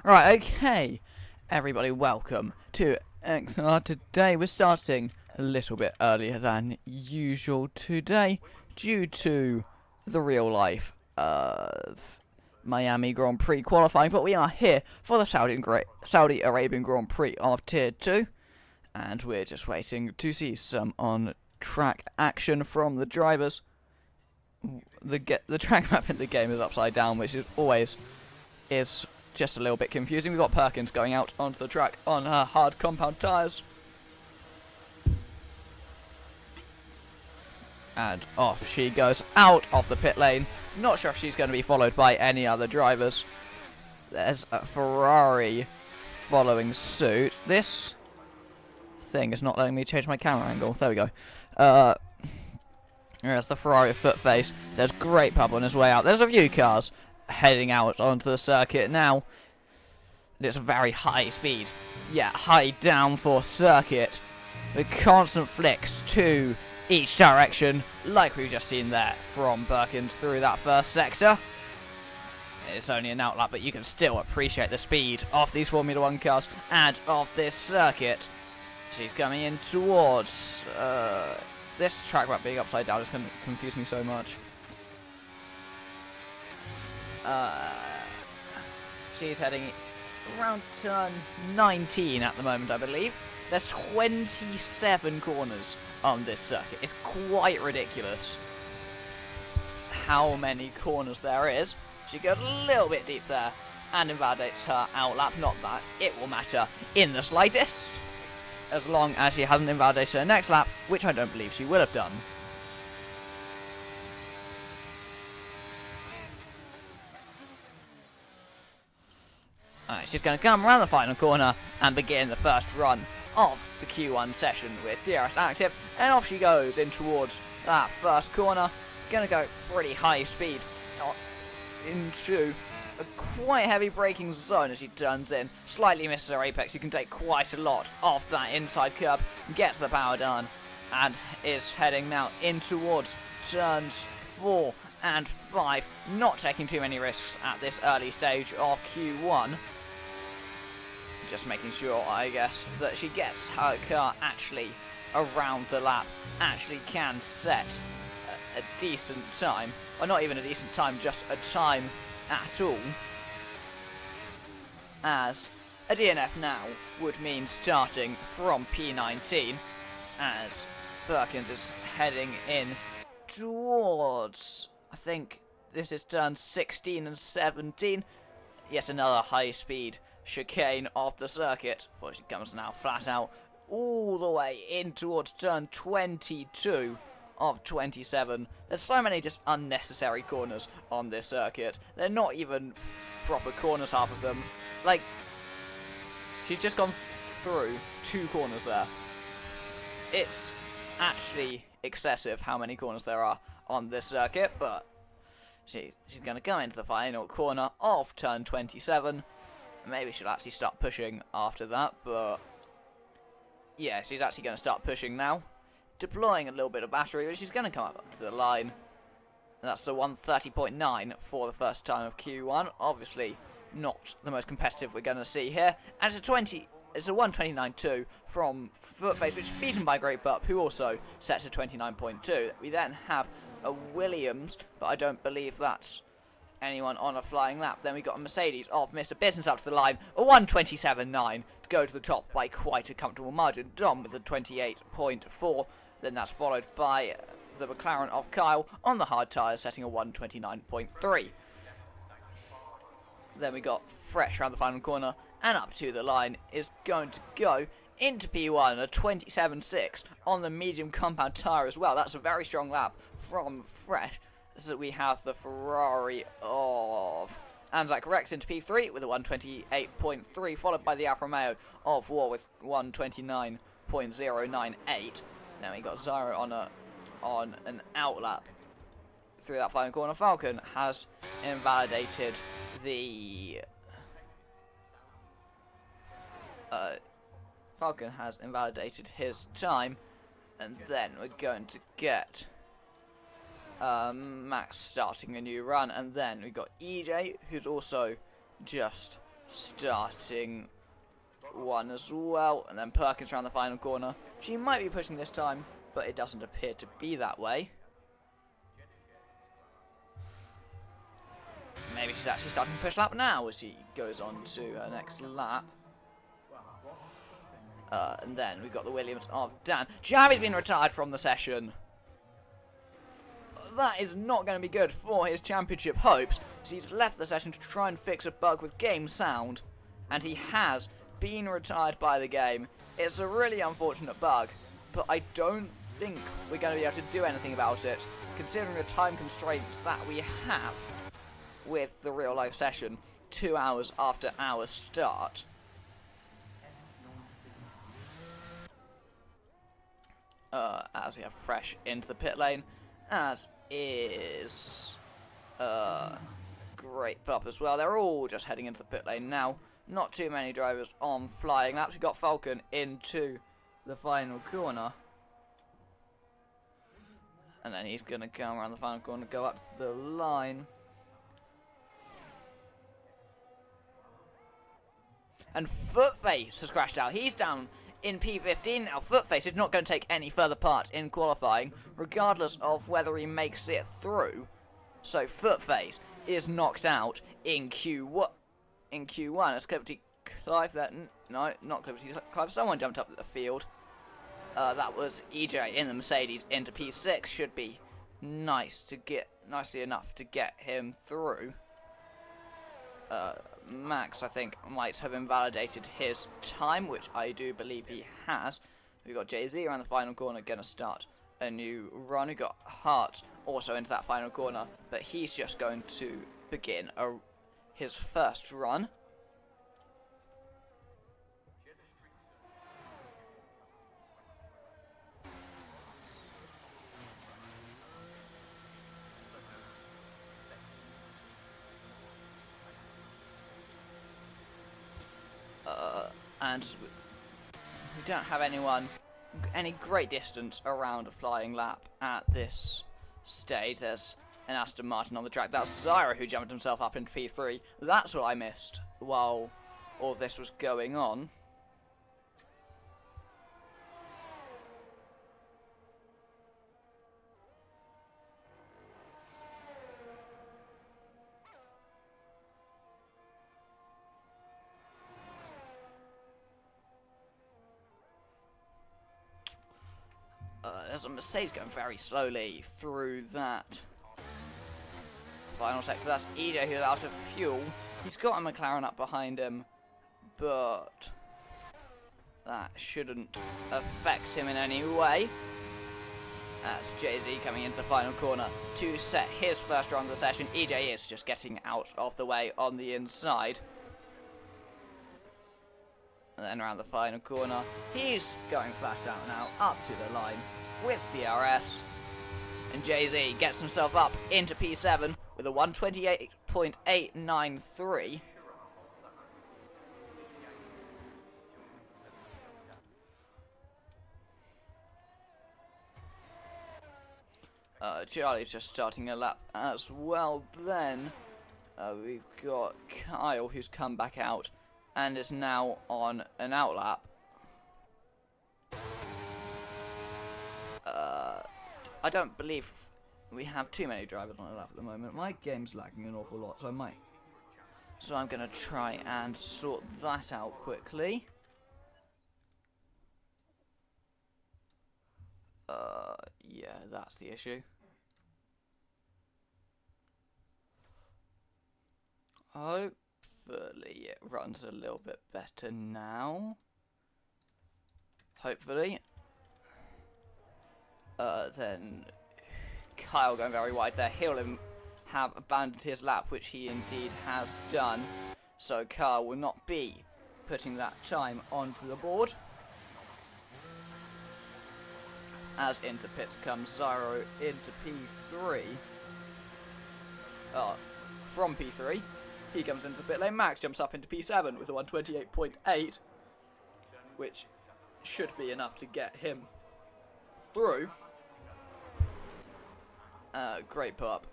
Right, okay. Everybody, welcome to XLR. Today we're starting a little bit earlier than usual today due to the real life of Miami Grand Prix qualifying, but we are here for the Saudi Arabian Grand Prix of Tier 2, and we're just waiting to see some on-track action from the drivers. The track map in the game is upside down, which is just a little bit confusing. We've got Perkins going out onto the track on her hard compound tyres. And off she goes out of the pit lane. Not sure if she's going to be followed by any other drivers. There's a Ferrari following suit. This thing is not letting me change my camera angle. There we go. There's the Ferrari foot face. There's Great Pub on his way out. There's a few cars heading out onto the circuit now. It's a very high speed, high downforce circuit with constant flicks to each direction, like we've just seen there from Perkins through that first sector. It's only an outlap, but you can still appreciate the speed of these Formula 1 cars and of this circuit. She's coming in towards this track map being upside down is going to confuse me so much. She's heading around turn 19 at the moment, I believe. There's 27 corners on this circuit. It's quite ridiculous how many corners there is. She goes a little bit deep there and invalidates her outlap. Not that it will matter in the slightest, as long as she hasn't invalidated her next lap, which I don't believe she will have done. Alright, she's going to come around the final corner and begin the first run of the Q1 session with DRS active, and off she goes in towards that first corner. Going to go pretty high speed into a quite heavy braking zone as she turns in. Slightly misses her apex. You can take quite a lot off that inside curb, gets the power done, and is heading now in towards turns 4 and 5. Not taking too many risks at this early stage of Q1. Just making sure, I guess, that she gets her car actually around the lap, actually can set a decent time, or not even a decent time, just a time at all, as a DNF now would mean starting from P19, as Perkins is heading in towards, I think this is turn 16 and 17, yet another high speed chicane of the circuit, before she comes now flat out all the way in towards turn 22 of 27. There's so many just unnecessary corners on this circuit. They're not even proper corners, half of them. Like, she's just gone through 2 corners there. It's actually excessive how many corners there are on this circuit, but she's going to go into the final corner of turn 27. Maybe she'll actually start pushing after that, but yeah, she's actually going to start pushing now. Deploying a little bit of battery, but she's going to come up to the line. And that's the 130.9 for the first time of Q1. Obviously, not the most competitive we're going to see here. And it's a 129.2 from Footface, which is beaten by Great Pup, who also set to 29.2. We then have a Williams, but I don't believe that's anyone on a flying lap. Then we got a Mercedes of Mr. Business up to the line, a 127.9 to go to the top by quite a comfortable margin. Dom with a 28.4. Then that's followed by the McLaren of Kyle on the hard tyres, setting a 129.3. Then we got Fresh around the final corner and up to the line is going to go into P1, a 27.6 on the medium compound tyre as well. That's a very strong lap from Fresh. So we have the Ferrari of Anzac Rex into P3 with a 128.3, followed by the Alfa Romeo of War with 129.098. Then we got Zyro on an outlap through that final corner. Falcon has invalidated his time, and then we're going to get Max starting a new run, and then we've got EJ, who's also just starting one as well, and then Perkins around the final corner. She might be pushing this time, but it doesn't appear to be that way. Maybe she's actually starting to push lap now as she goes on to her next lap. And then we've got the Williams of Dan. Javi's been retired from the session. That is not going to be good for his championship hopes. He's left the session to try and fix a bug with game sound, and he has been retired by the game. It's a really unfortunate bug, but I don't think we're going to be able to do anything about it, considering the time constraints that we have with the real life session 2 hours after our start. As we have Fresh into the pit lane, as is Great Pup as well. They're all just heading into the pit lane now. Not too many drivers on flying laps. We've got Falcon into the final corner. And then he's going to come around the final corner, go up to the line. And Footface has crashed out. He's down in P15 now. Footface is not going to take any further part in qualifying, regardless of whether he makes it through. So Footface is knocked out in Q1. As Clipperty Clive that... No, not Clipperty Clive. Someone jumped up at the field. That was EJ in the Mercedes into P6. Should be nicely enough to get him through. Max, I think, might have invalidated his time, which I do believe he has. We've got Jay-Z around the final corner, going to start a new run. We've got Hart also into that final corner, but he's just going to begin his first run. And we don't have any great distance around a flying lap at this stage. There's an Aston Martin on the track. That's Zyra who jumped himself up into P3. That's what I missed while all this was going on. There's a Mercedes going very slowly through that final sector. That's EJ who's out of fuel. He's got a McLaren up behind him, but that shouldn't affect him in any way. That's Jay-Z coming into the final corner to set his first run of the session. EJ is just getting out of the way on the inside. And then around the final corner, he's going flat out now, up to the line with DRS. And Jay-Z gets himself up into P7 with a 128.893. Charlie's just starting a lap as well. Then we've got Kyle who's come back out and is now on an outlap. I don't believe we have too many drivers on a lap at the moment. My game's lagging an awful lot, so I'm going to try and sort that out quickly. Yeah, that's the issue. Hopefully it runs a little bit better now. Hopefully. Then Kyle going very wide there. He'll have abandoned his lap, which he indeed has done. So Kyle will not be putting that time onto the board. As into pits comes Zyro into P3. From P3, he comes into the pit lane. Max jumps up into P7 with a 128.8, which should be enough to get him through. Great Pup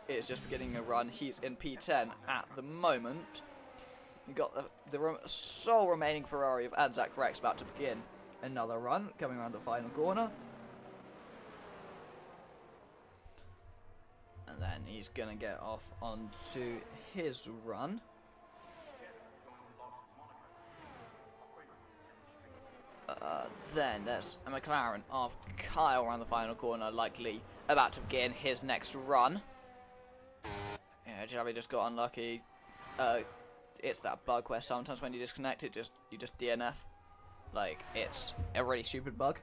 is just beginning a run. He's in P10 at the moment. We got the sole remaining Ferrari of Anzac Rex about to begin another run, coming around the final corner. And then he's going to get off onto his run. Then there's a McLaren of Kyle around the final corner, likely about to begin his next run. Yeah, Javi just got unlucky. It's that bug where sometimes when you disconnect it, you just DNF. Like, it's a really stupid bug,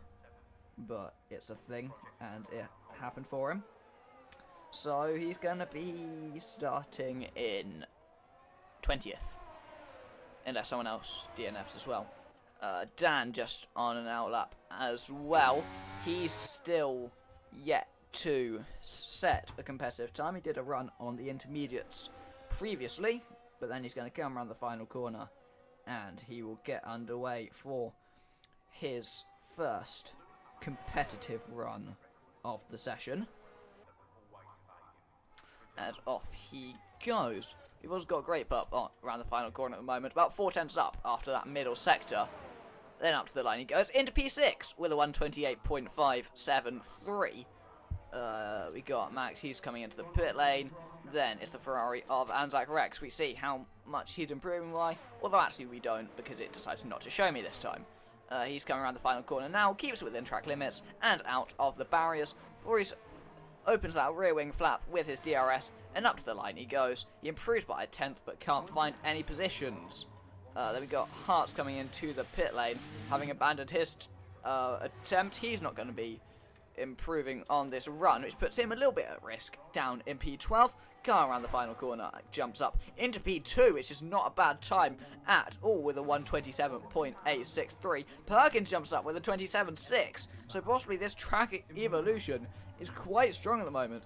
but it's a thing, and it happened for him. So he's gonna be starting in 20th, unless someone else DNFs as well. Dan just on an outlap as well. He's still yet to set a competitive time. He did a run on the intermediates previously, but then he's going to come around the final corner and he will get underway for his first competitive run of the session. And off he goes. We've also got a great pup around the final corner at the moment, about 4 tenths up after that middle sector. Then up to the line he goes, into P6 with a 128.573. We got Max, he's coming into the pit lane. Then it's the Ferrari of Anzac Rex. We see how much he's improving by, although actually we don't, because it decided not to show me this time. He's coming around the final corner now, keeps within track limits and out of the barriers. Before he opens that rear wing flap with his DRS, and up to the line he goes. He improves by a 10th, but can't find any positions. Then we got Hearts coming into the pit lane, having abandoned his attempt. He's not going to be improving on this run, which puts him a little bit at risk down in P12. Car around the final corner jumps up into P2, which is not a bad time at all with a 127.863. Perkins jumps up with a 27.6, so possibly this track evolution is quite strong at the moment.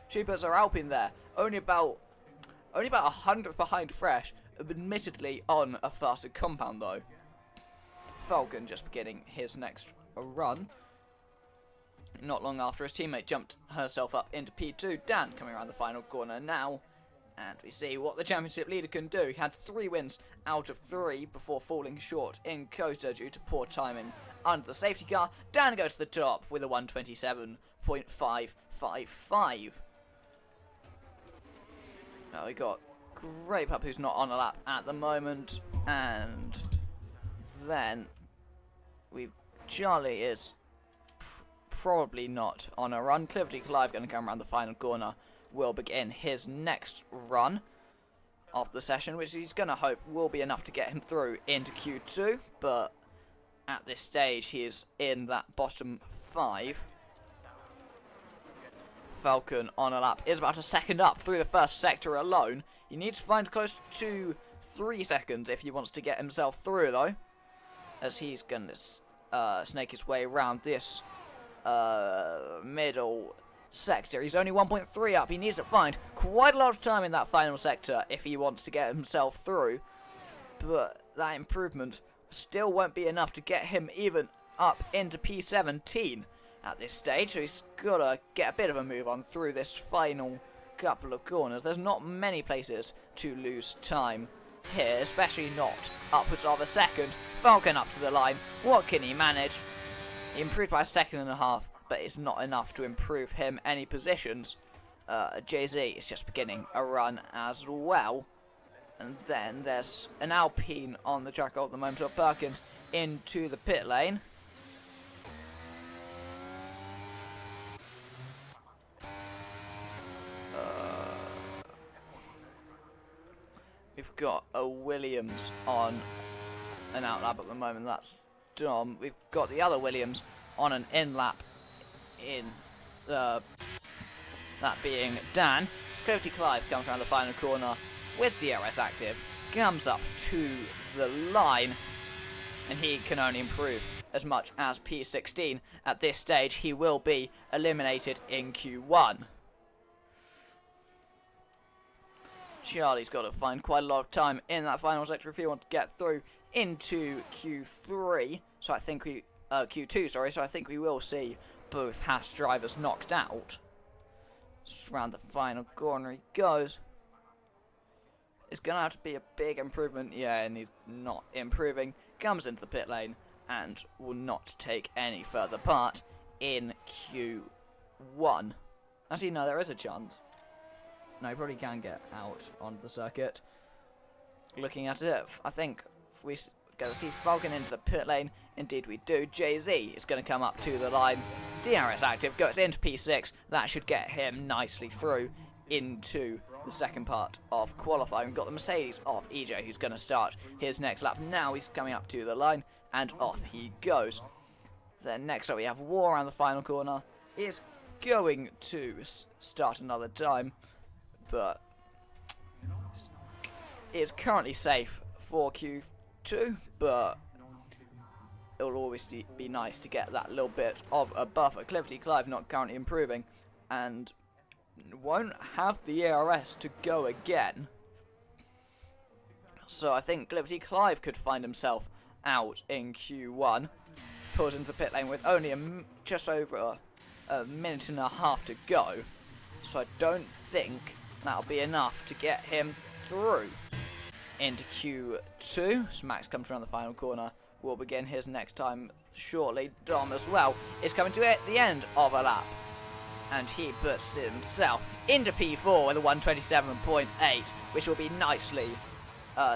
She puts her Alpine there, only about a 100th behind Fresh, admittedly on a faster compound though. Falcon just beginning his next run. Not long after his teammate jumped herself up into P2. Dan coming around the final corner now. And we see what the championship leader can do. He had 3 wins out of 3 before falling short in Kota due to poor timing under the safety car. Dan goes to the top with a 127.555. Now we got Great Pup, who's not on a lap at the moment. And then Charlie is probably not on a run. Cliffy Clive going to come around the final corner. Will begin his next run of the session, which he's going to hope will be enough to get him through into Q2. But at this stage, he is in that bottom 5. Falcon on a lap is about a second up through the first sector alone. He needs to find close to 3 seconds if he wants to get himself through, though, as he's going to snake his way around this middle sector. He's only 1.3 up. He needs to find quite a lot of time in that final sector if he wants to get himself through. But that improvement still won't be enough to get him even up into P17 at this stage. So he's got to get a bit of a move on through this final couple of corners. There's not many places to lose time here, especially not upwards of a second. Falcon up to the line. What can he manage? He improved by a 1.5 seconds, but it's not enough to improve him any positions. Jay-Z is just beginning a run as well. And then there's an Alpine on the track at the moment of Perkins into the pit lane. We've got a Williams on an outlap at the moment. That's Dom. We've got the other Williams on an in-lap in that being Dan. Scotty Clive comes around the final corner with DRS active, comes up to the line, and he can only improve as much as P16. At this stage, he will be eliminated in Q1. Charlie's got to find quite a lot of time in that final sector if he wants to get through into Q3. So I think Q2, sorry. So I think we will see both Haas drivers knocked out. Just around the final corner he goes. It's going to have to be a big improvement. Yeah, and he's not improving. Comes into the pit lane and will not take any further part in Q1. Actually, no, there is a chance. No, he probably can get out on the circuit. Looking at it, I think if we go to see Falcon into the pit lane, indeed we do. Jay-Z is going to come up to the line. DRS active, goes into P6. That should get him nicely through into the second part of qualifying. We've got the Mercedes of EJ, who's going to start his next lap. Now he's coming up to the line, and off he goes. Then next up we have War around the final corner. Is going to start another time, but is currently safe for Q2, but it will always be nice to get that little bit of a buffer. Cliffy Clive not currently improving, and won't have the ERS to go again. So I think Cliffy Clive could find himself out in Q1. Pulls into the pit lane with only just over a minute and a half to go. So I don't think that'll be enough to get him through into Q2. So Max comes around the final corner. Will begin his next time shortly. Dom as well is coming to the end of a lap. And he puts himself into P4 with a 127.8, which will be nicely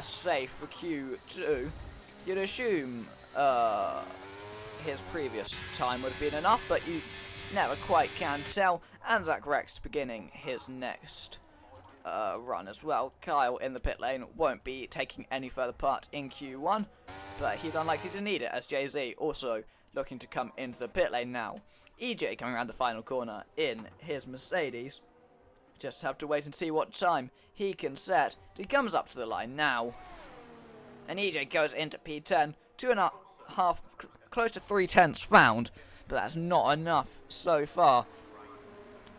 safe for Q2. You'd assume his previous time would have been enough, but you never quite can tell. And Zach Rex beginning his next run as well. Kyle in the pit lane won't be taking any further part in Q1, but he's unlikely to need it, as Jay-Z also looking to come into the pit lane now. EJ coming around the final corner in his Mercedes. Just have to wait and see what time he can set. He comes up to the line now, and EJ goes into P10, 2.5, close to 3/10 found, but that's not enough so far.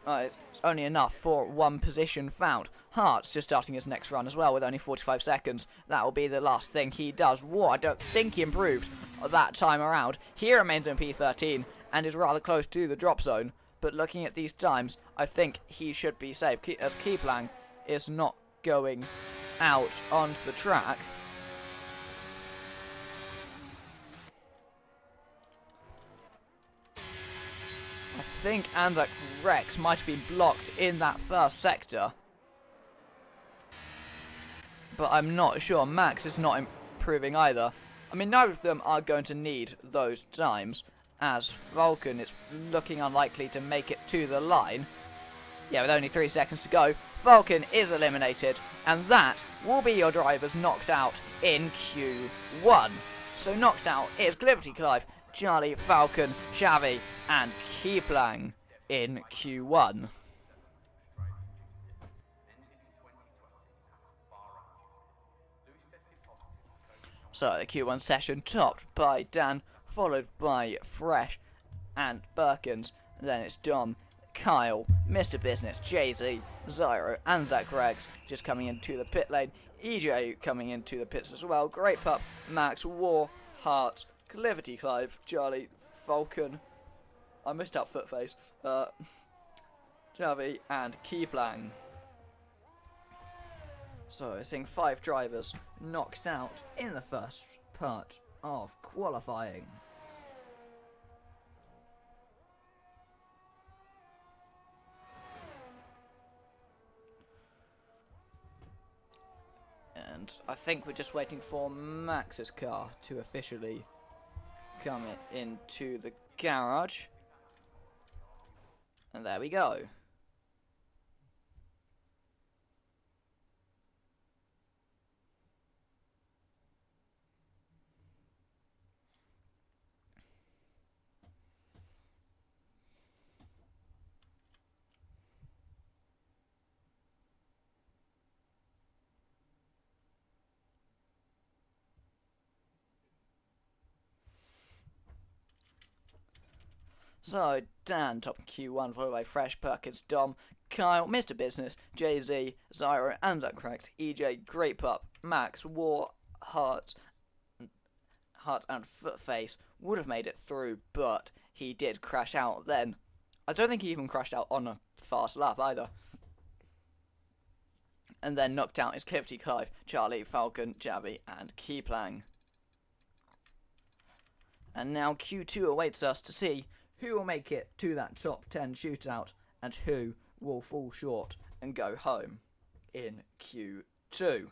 It's only enough for one position found. Hart's just starting his next run as well with only 45 seconds. That will be the last thing he does. War, I don't think he improved that time around. He remains in P13 and is rather close to the drop zone. But looking at these times, I think he should be safe, as Keeplang is not going out onto the track. I think Anzac Rex might have been blocked in that first sector, but I'm not sure. Max is not improving either. I mean, neither of them are going to need those times, as Falcon is looking unlikely to make it to the line. Yeah, with only 3 seconds to go, Falcon is eliminated, and that will be your drivers knocked out in Q1. So knocked out is Cliffy Clive, Charlie, Falcon, Xavi, and Keeplang in Q1. So the Q1 session topped by Dan, followed by Fresh and Birkins. Then it's Dom, Kyle, Mr. Business, Jay-Z, Zyro, and Zach Rex just coming into the pit lane. EJ coming into the pits as well. Great Pup, Max, War, Hart, Cliffy Clive, Charlie, Falcon. I missed out Footface. Javi and Keeplang. So we're seeing 5 drivers knocked out in the first part of qualifying. And I think we're just waiting for Max's car to officially come into the garage. And there we go. So, Dan, top Q1, followed by Fresh, Perkins, Dom, Kyle, Mr. Business, Jay-Z, Zyro, and Cracks, EJ, Great Pup, Max, War, Hart, and Footface would have made it through, but he did crash out then. I don't think he even crashed out on a fast lap either. and then knocked out is Clifty Clive, Charlie, Falcon, Javi, and Keyplang. And now Q2 awaits us to see who will make it to that top 10 shootout and who will fall short and go home in Q2.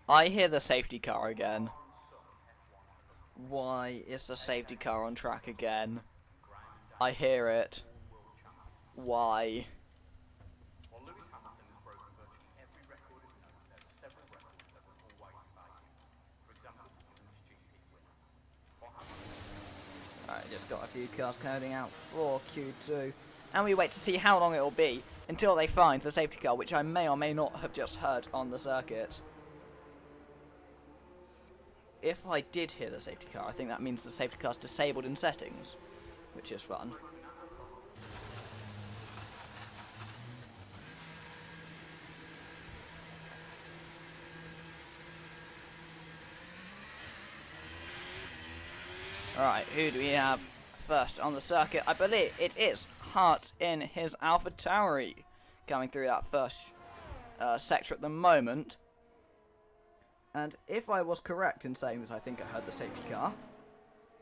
I hear the safety car again. Why is the safety car on track again? I hear it. Why? Alright, just got a few cars coding out for Q2. And we wait to see how long it will be until they find the safety car, which I may or may not have just heard on the circuit. If I did hear the safety car, I think that means the safety car's disabled in settings, which is fun. Alright, who do we have first on the circuit? I believe it is Hart in his Alpha Tauri coming through that first sector at the moment. And if I was correct in saying that I think I heard the safety car,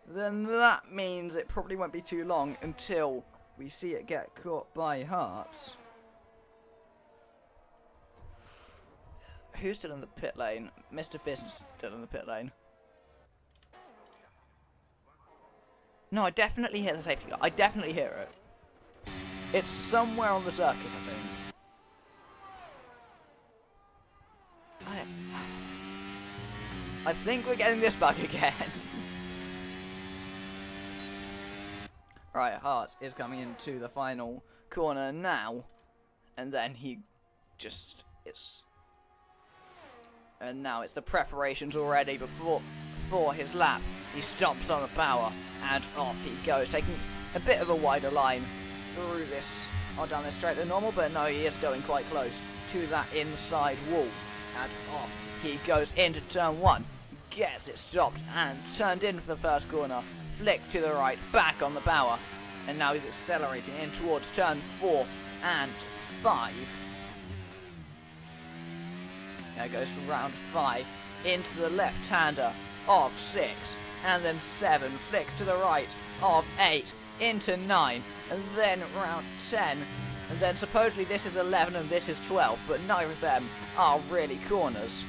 then that means it probably won't be too long until we see it get caught by Hart. Who's still in the pit lane? Mr. Business is still in the pit lane. No, I definitely hear the safety car. I definitely hear it. It's somewhere on the circuit, I think. I think we're getting this bug again. Right, Hart is coming into the final corner now. And then he just is... And now it's the preparations already before his lap. He stomps on the power and off he goes, taking a bit of a wider line through this, or down this straight than normal, but no, he is going quite close to that inside wall. And off he goes into turn 1, gets it stopped and turned in for the first corner, flick to the right, back on the power, and now he's accelerating in towards turn 4 and 5. There goes from round 5 into the left-hander of 6, and then 7, flick to the right of 8, into 9, and then round 10, and then supposedly this is 11 and this is 12, but neither of them are really corners.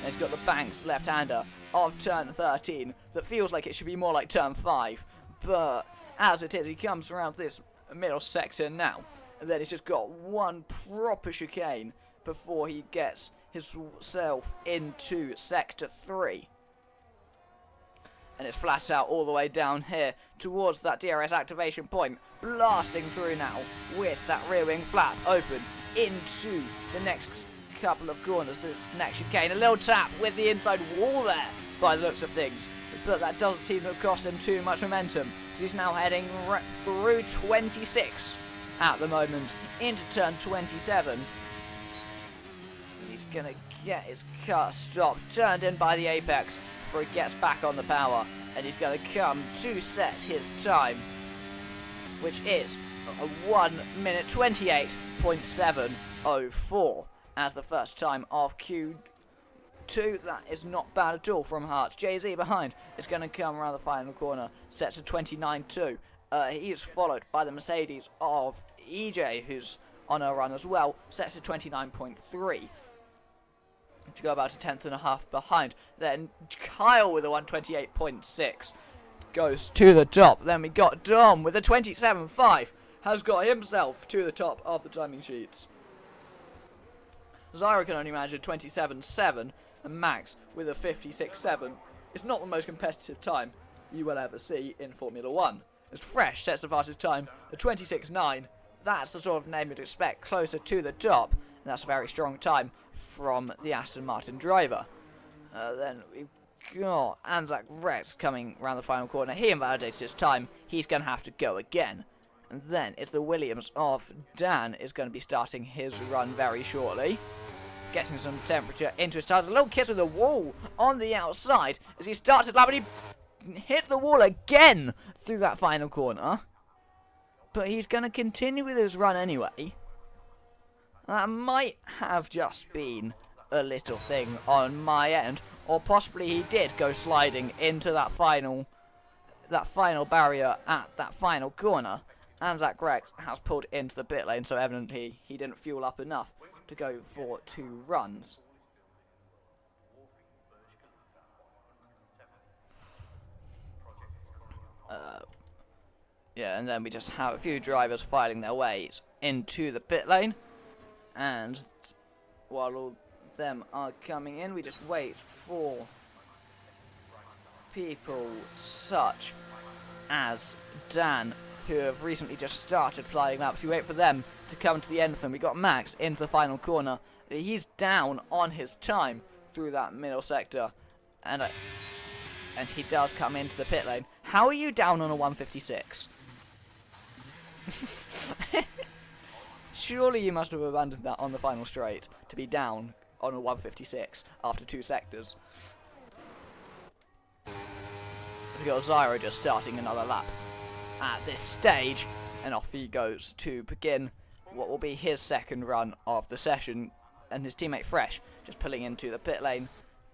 And he's got the Banks left-hander of turn 13 that feels like it should be more like turn 5, but as it is, he comes around this middle sector now, and then he's just got one proper chicane before he gets himself into sector 3. And it's flat out all the way down here towards that DRS activation point, blasting through now with that rear wing flap open into the next couple of corners. This next chicane, a little tap with the inside wall there by the looks of things, but that doesn't seem to have cost him too much momentum, so he's now heading through 26 at the moment into turn 27. He's gonna get his car stopped, turned in by the apex before he gets back on the power, and he's gonna come to set his time, which is a 1 minute 28.704 as the first time of Q2. That is not bad at all from Hart. Jay-Z behind is going to come around the final corner, sets a 29.2. He is followed by the Mercedes of EJ, who's on a run as well, sets a 29.3. To go about a tenth and a half behind. Then Kyle with a 128.6 goes to the top. Then we got Dom with a 27.5, has got himself to the top of the timing sheets. Zyra can only manage a 27.7, and Max with a 56.7. It's not the most competitive time you will ever see in Formula 1. As Fresh sets the fastest time, a 26.9. That's the sort of name you'd expect closer to the top, and that's a very strong time from the Aston Martin driver. Then we got Anzac Rex coming around the final corner. He invalidates his time. He's going to have to go again. And then it's the Williams of Dan is going to be starting his run very shortly. Getting some temperature into his tires. A little kiss with the wall on the outside as he starts his lap, and he hit the wall again through that final corner. But he's going to continue with his run anyway. That might have just been a little thing on my end, or possibly he did go sliding into that final barrier at that final corner. Anzac Rex has pulled into the pit lane, so evidently he didn't fuel up enough to go for 2 runs. Yeah, and then we just have a few drivers fighting their ways into the pit lane, and while all of them are coming in, we just wait for people such as Dan, who have recently just started flying laps. We wait for them to come to the end of them. We got Max into the final corner. He's down on his time through that middle sector, and he does come into the pit lane. How are you down on a 156? Surely you must have abandoned that on the final straight to be down on a 156 after 2 sectors. We've got Zyro just starting another lap at this stage, and off he goes to begin what will be his second run of the session, and his teammate Fresh just pulling into the pit lane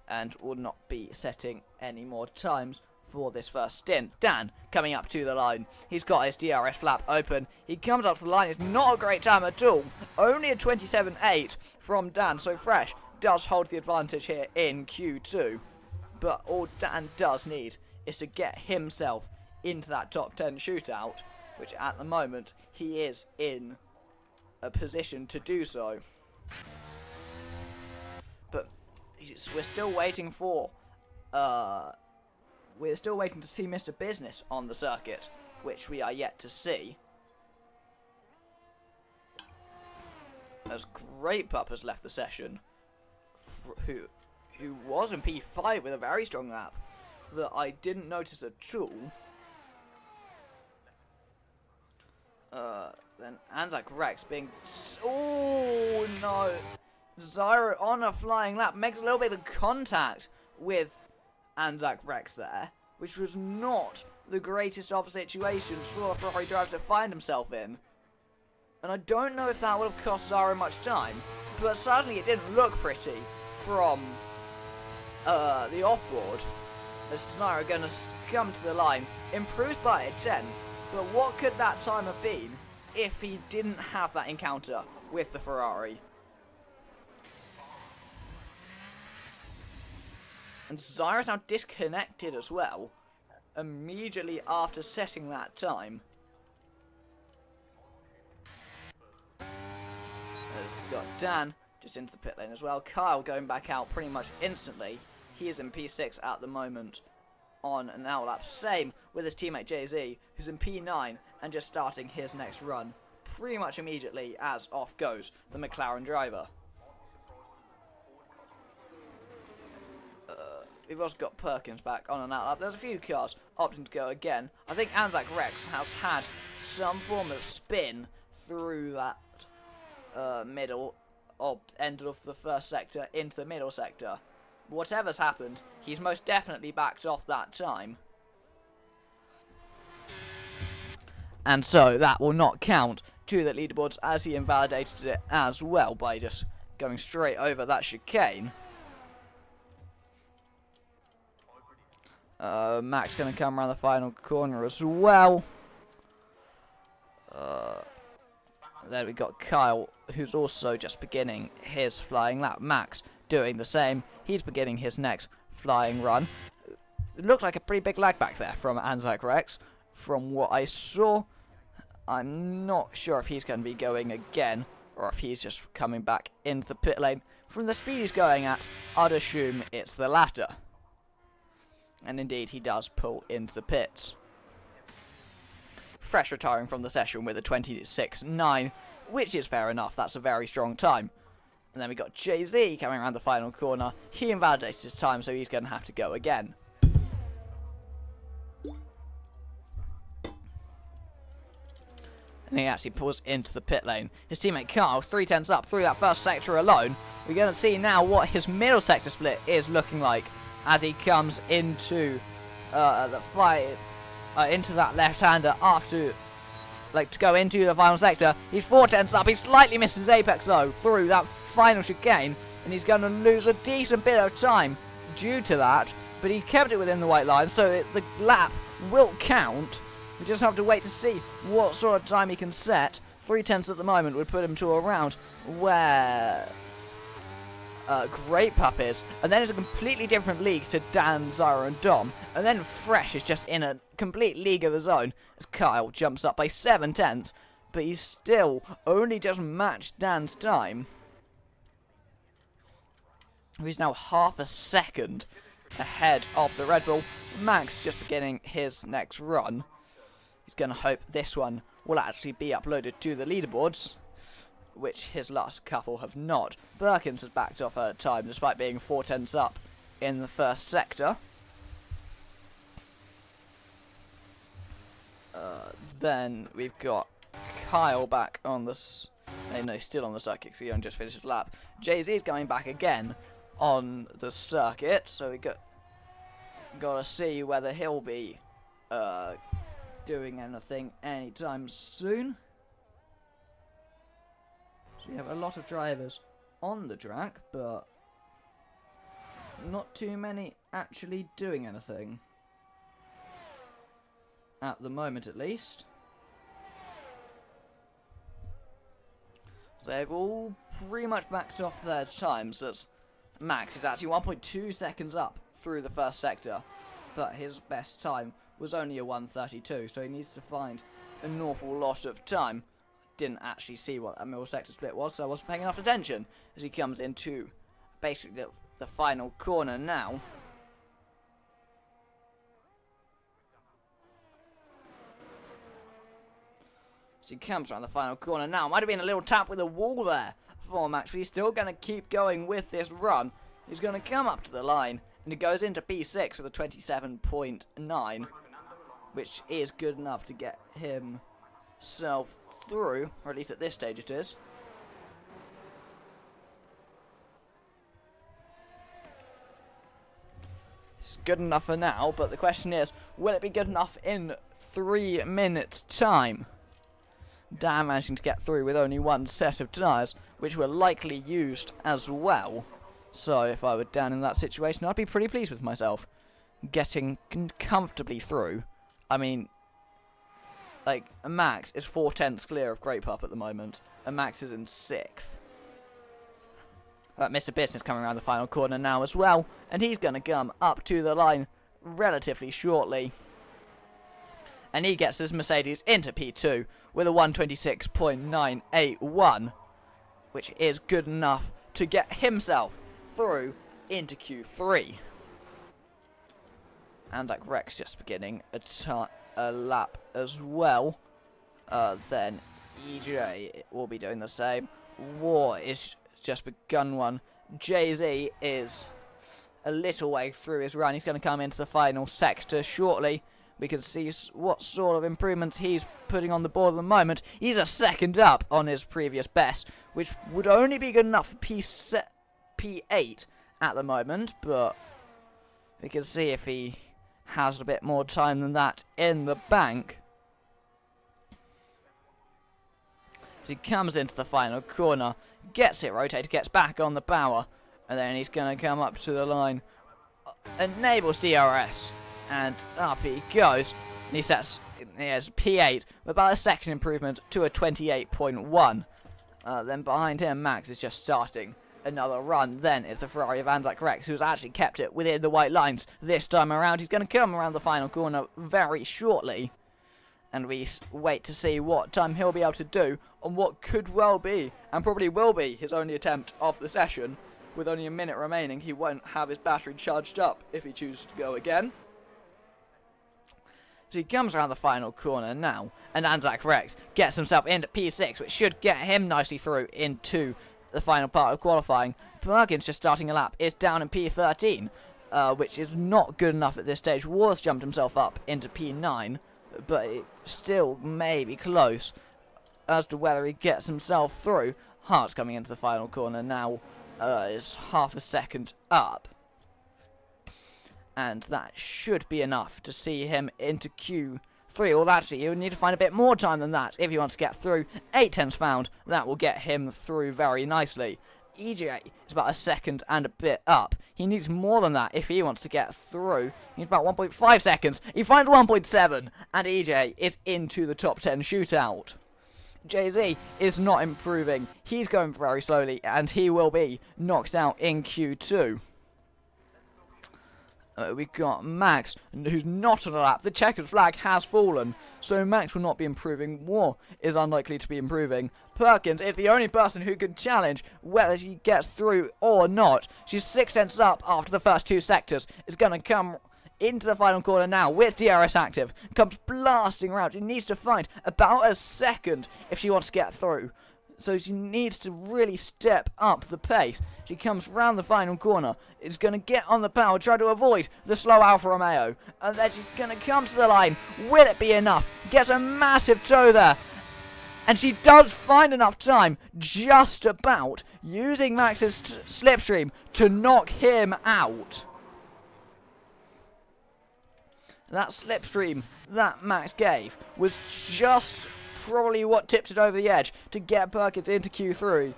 and will not be setting any more times for this first stint. Dan coming up to the line. He's got his DRS flap open. He comes up to the line. It's not a great time at all. Only a 27.8 from Dan, so Fresh does hold the advantage here in Q2. But all Dan does need is to get himself into that top 10 shootout, which at the moment he is in a position to do so. But we're still waiting for we're still waiting to see Mr. Business on the circuit, which we are yet to see. As Great Pup has left the session, who was in P5 with a very strong lap that I didn't notice at all. Then Anzac Rex being... Oh, no. Zyro on a flying lap makes a little bit of contact with Anzac Rex there, which was not the greatest of situations for a Ferrari driver to find himself in. And I don't know if that would have cost Zyro much time, but certainly it didn't look pretty from the offboard. As Zyro going to come to the line, improves by a 10th. But what could that time have been if he didn't have that encounter with the Ferrari? And Zyro's now disconnected as well, immediately after setting that time. There's got Dan just into the pit lane as well. Kyle going back out pretty much instantly. He is in P6 at the moment on an outlap. Same with his teammate Jay-Z, who's in P9 and just starting his next run pretty much immediately as off goes the McLaren driver. We've also got Perkins back on an outlap. There's a few cars opting to go again. I think Anzac Rex has had some form of spin through that middle or end of the first sector into the middle sector. Whatever's happened, he's most definitely backed off that time. And so that will not count to the leaderboards, as he invalidated it as well by just going straight over that chicane. Max going to come around the final corner as well. Then we got Kyle, who's also just beginning his flying lap. Max doing the same. He's beginning his next flying run. It looked like a pretty big lag back there from Anzac Rex. From what I saw, I'm not sure if he's going to be going again, or if he's just coming back into the pit lane. From the speed he's going at, I'd assume it's the latter. And indeed, he does pull into the pits. Fresh retiring from the session with a 26.9, which is fair enough. That's a very strong time. And then we got Jay-Z coming around the final corner. He invalidates his time, so he's going to have to go again. And he actually pulls into the pit lane. His teammate Carl, 3/10 up through that first sector alone. We're going to see now what his middle sector split is looking like as he comes into the fight, into that left-hander after, to go into the final sector. He's 4/10 up. He slightly misses apex though through that final chicane, and he's going to lose a decent bit of time due to that. But he kept it within the white line, so the lap will count. We just have to wait to see what sort of time he can set. 3/10 at the moment would put him to around where Great Pup is. And then it's a completely different league to Dan, Zyra and Dom. And then Fresh is just in a complete league of his own as Kyle jumps up by 7/10. But he's still only just matched Dan's time. He's now half a second ahead of the Red Bull. Max just beginning his next run. He's going to hope this one will actually be uploaded to the leaderboards, which his last couple have not. Birkins has backed off her time despite being 4/10 up in the first sector. Then we've got Kyle back on the... no, still on the circuit because he only just finished his lap. Jay-Z's coming back again on the circuit, so we got to see whether he'll be doing anything anytime soon. So we have a lot of drivers on the track, but not too many actually doing anything. At the moment, at least. So they've all pretty much backed off their times. As Max is actually 1.2 seconds up through the first sector, but his best time was only a 1:32, so he needs to find an awful lot of time. Didn't actually see what that middle sector split was, so I wasn't paying enough attention as he comes into basically the final corner now. So he comes around the final corner now. Might have been a little tap with a wall there for Max, but he's still going to keep going with this run. He's going to come up to the line, and he goes into P6 with a 27.9, which is good enough to get himself through, or at least at this stage it is. It's good enough for now, but the question is, will it be good enough in 3 minutes' time? Dan managing to get through with only one set of tyres, which were likely used as well. So if I were Dan in that situation, I'd be pretty pleased with myself. Getting comfortably through. I mean, Max is 4/10 clear of Great Pup at the moment, and Max is in 6th. Mr. Business coming around the final corner now as well, and he's going to come up to the line relatively shortly. And he gets his Mercedes into P2 with a 126.981, which is good enough to get himself through into Q3. And Rex just beginning a lap as well. Then EJ will be doing the same. War is just begun one. Jay-Z is a little way through his run. He's going to come into the final sector shortly. We can see what sort of improvements he's putting on the board at the moment. He's a second up on his previous best, which would only be good enough for P8 at the moment, but we can see if he has a bit more time than that in the bank. So he comes into the final corner, gets it rotated, gets back on the power, and then he's going to come up to the line, enables DRS, and up he goes. And he has P8 with about a second improvement to a 28.1. Then behind him, Max is just starting another run. Then it's the Ferrari of Anzac Rex, who's actually kept it within the white lines this time around. He's going to come around the final corner very shortly, and we wait to see what time he'll be able to do on what could well be, and probably will be, his only attempt of the session. With only a minute remaining, he won't have his battery charged up if he chooses to go again. So he comes around the final corner now, and Anzac Rex gets himself into P6, which should get him nicely through into the final part of qualifying. Perkins just starting a lap is down in P13, which is not good enough at this stage. Wars jumped himself up into P9, but it still may be close as to whether he gets himself through. Hart's coming into the final corner now, is half a second up. And that should be enough to see him into Q3. Well, actually, you would need to find a bit more time than that if he wants to get through. 8/10 found. That will get him through very nicely. EJ is about a second and a bit up. He needs more than that if he wants to get through. He needs about 1.5 seconds. He finds 1.7, and EJ is into the top 10 shootout. Jay-Z is not improving. He's going very slowly, and he will be knocked out in Q2. We've got Max, who's not on a lap. The checkered flag has fallen, so Max will not be improving. War is unlikely to be improving. Perkins is the only person who can challenge whether she gets through or not. She's 6/10 up after the first two sectors. Is going to come into the final corner now with DRS active. Comes blasting around. She needs to find about a second if she wants to get through. So she needs to really step up the pace. She comes round the final corner. Is going to get on the power, try to avoid the slow Alfa Romeo. And then she's going to come to the line. Will it be enough? Gets a massive toe there. And she does find enough time, just about, using Max's slipstream to knock him out. That slipstream that Max gave was just probably what tipped it over the edge to get Perkins into Q3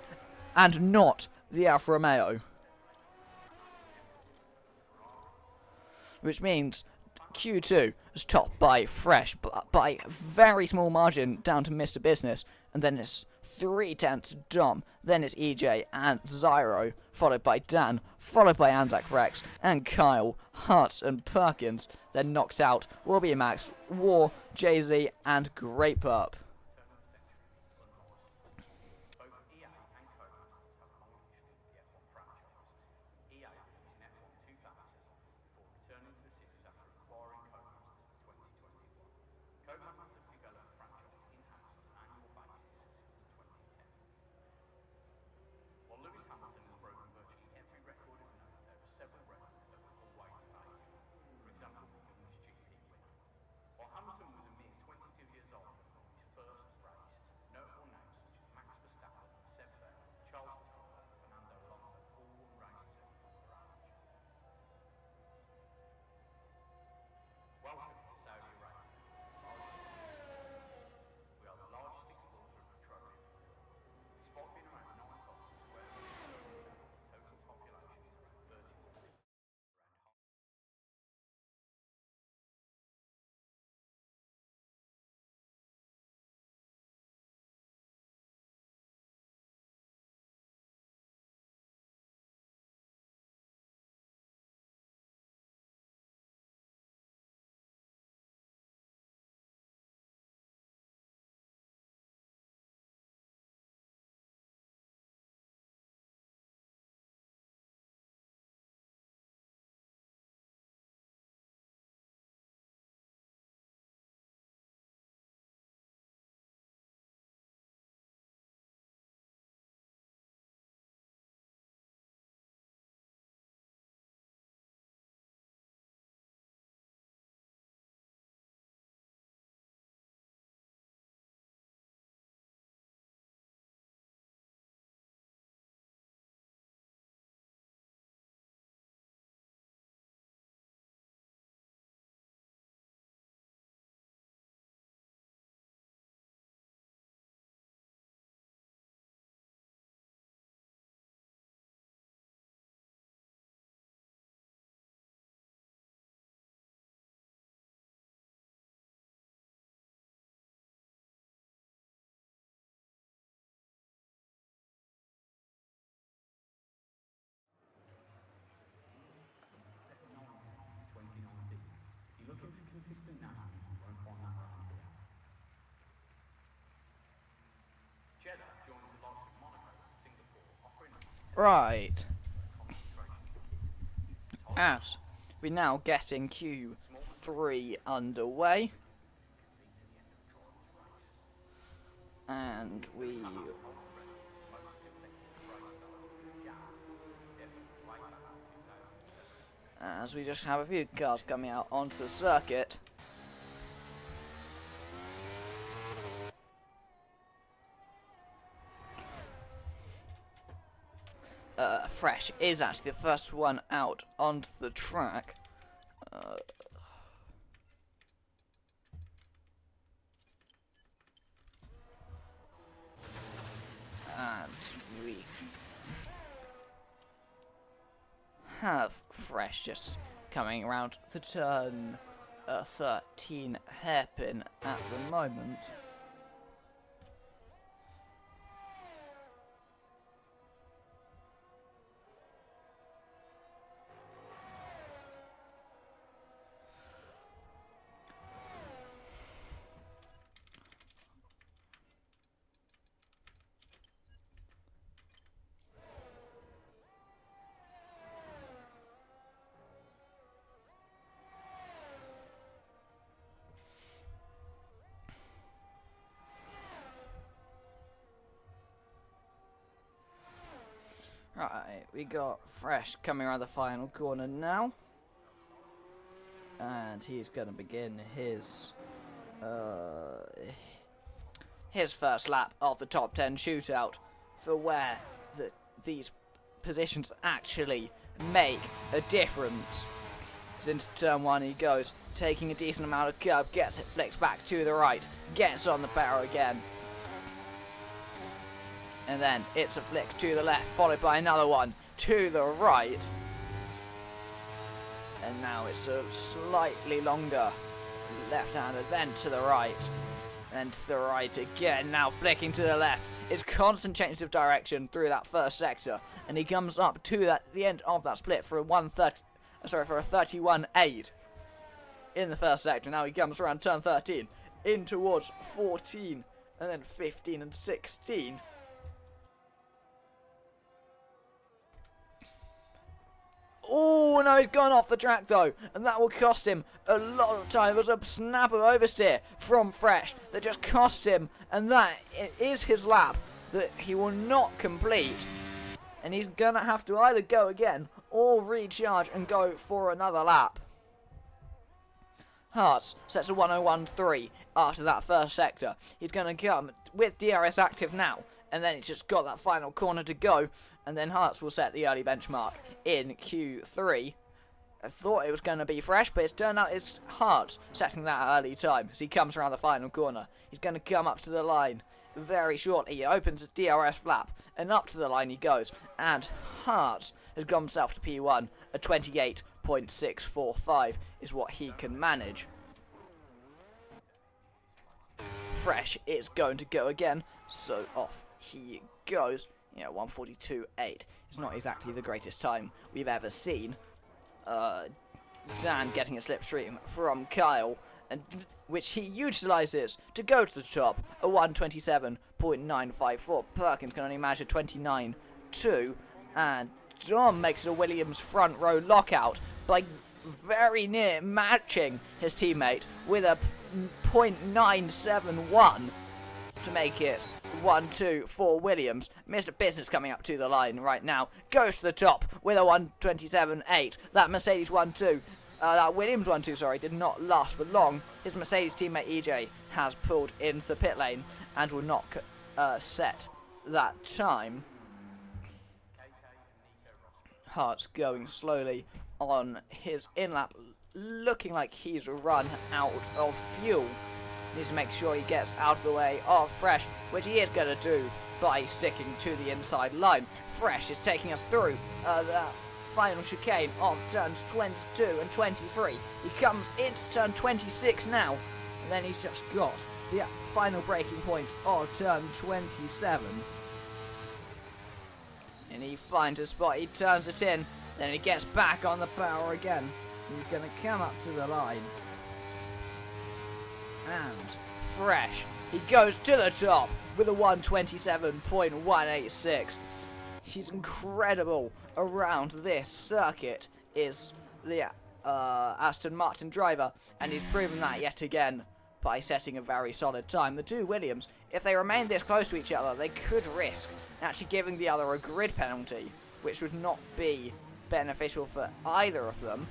and not the Alfa Romeo. Which means Q2 is topped by Fresh, but by a very small margin down to Mr. Business, and then it's 3/10 Dom, then it's EJ and Zyro, followed by Dan, followed by Anzac Rex, and Kyle, Hart and Perkins. Then knocked out will be Max, War, Jay-Z, and Grape Up. Right. As we now getting Q3 underway. And we as we just have a few cars coming out onto the circuit. Fresh is actually the first one out onto the track. And we have Fresh just coming around the turn 13 hairpin at the moment. Right, we got Fresh coming around the final corner now. And he's going to begin his first lap of the top 10 shootout for where these positions actually make a difference. Into turn 1 he goes, taking a decent amount of curb, gets it flicked back to the right, gets on the barrel again. And then it's a flick to the left, followed by another one to the right. And now it's a slightly longer left-hander, then to the right. Then to the right again, now flicking to the left. It's constant change of direction through that first sector. And he comes up to the end of that split for a 31.8 in the first sector. Now he comes around turn 13, in towards 14, and then 15 and 16. Oh, no, he's gone off the track, though, and that will cost him a lot of time. It was a snap of oversteer from Fresh that just cost him, and that is his lap that he will not complete. And he's going to have to either go again or recharge and go for another lap. Hearts sets a 101.3 after that first sector. He's going to come with DRS active now, and then he's just got that final corner to go, and then Hearts will set the early benchmark in Q3. I thought it was going to be Fresh, but it's turned out it's Hearts setting that early time as he comes around the final corner. He's going to come up to the line very shortly. He opens his DRS flap, and up to the line he goes, and Hearts has got himself to P1. A 28.645 is what he can manage. Fresh is going to go again, so off he goes. 142.8 is not exactly the greatest time we've ever seen. Dan getting a slipstream from Kyle, and which he utilises to go to the top. A 127.954. Perkins can only manage a 29.2, and Dom makes it a Williams front row lockout by very near matching his teammate with a .971 to make it 1-2 for Williams. Mr. Business coming up to the line right now. Goes to the top with a 127.8. That Mercedes 1-2, that Williams 1-2, sorry, did not last for long. His Mercedes teammate EJ has pulled into the pit lane and will not set that time. Hart's going slowly on his in-lap, looking like he's run out of fuel. Needs to make sure he gets out of the way of Fresh, which he is going to do by sticking to the inside line. Fresh is taking us through the final chicane on turns 22 and 23. He comes into turn 26 now, and then he's just got the final braking point on turn 27. And he finds a spot, he turns it in, then he gets back on the power again. He's going to come up to the line. And Fresh, he goes to the top with a 127.186. He's incredible around this circuit, is the Aston Martin driver, and he's proven that yet again by setting a very solid time. The two Williams, if they remain this close to each other, they could risk actually giving the other a grid penalty, which would not be beneficial for either of them,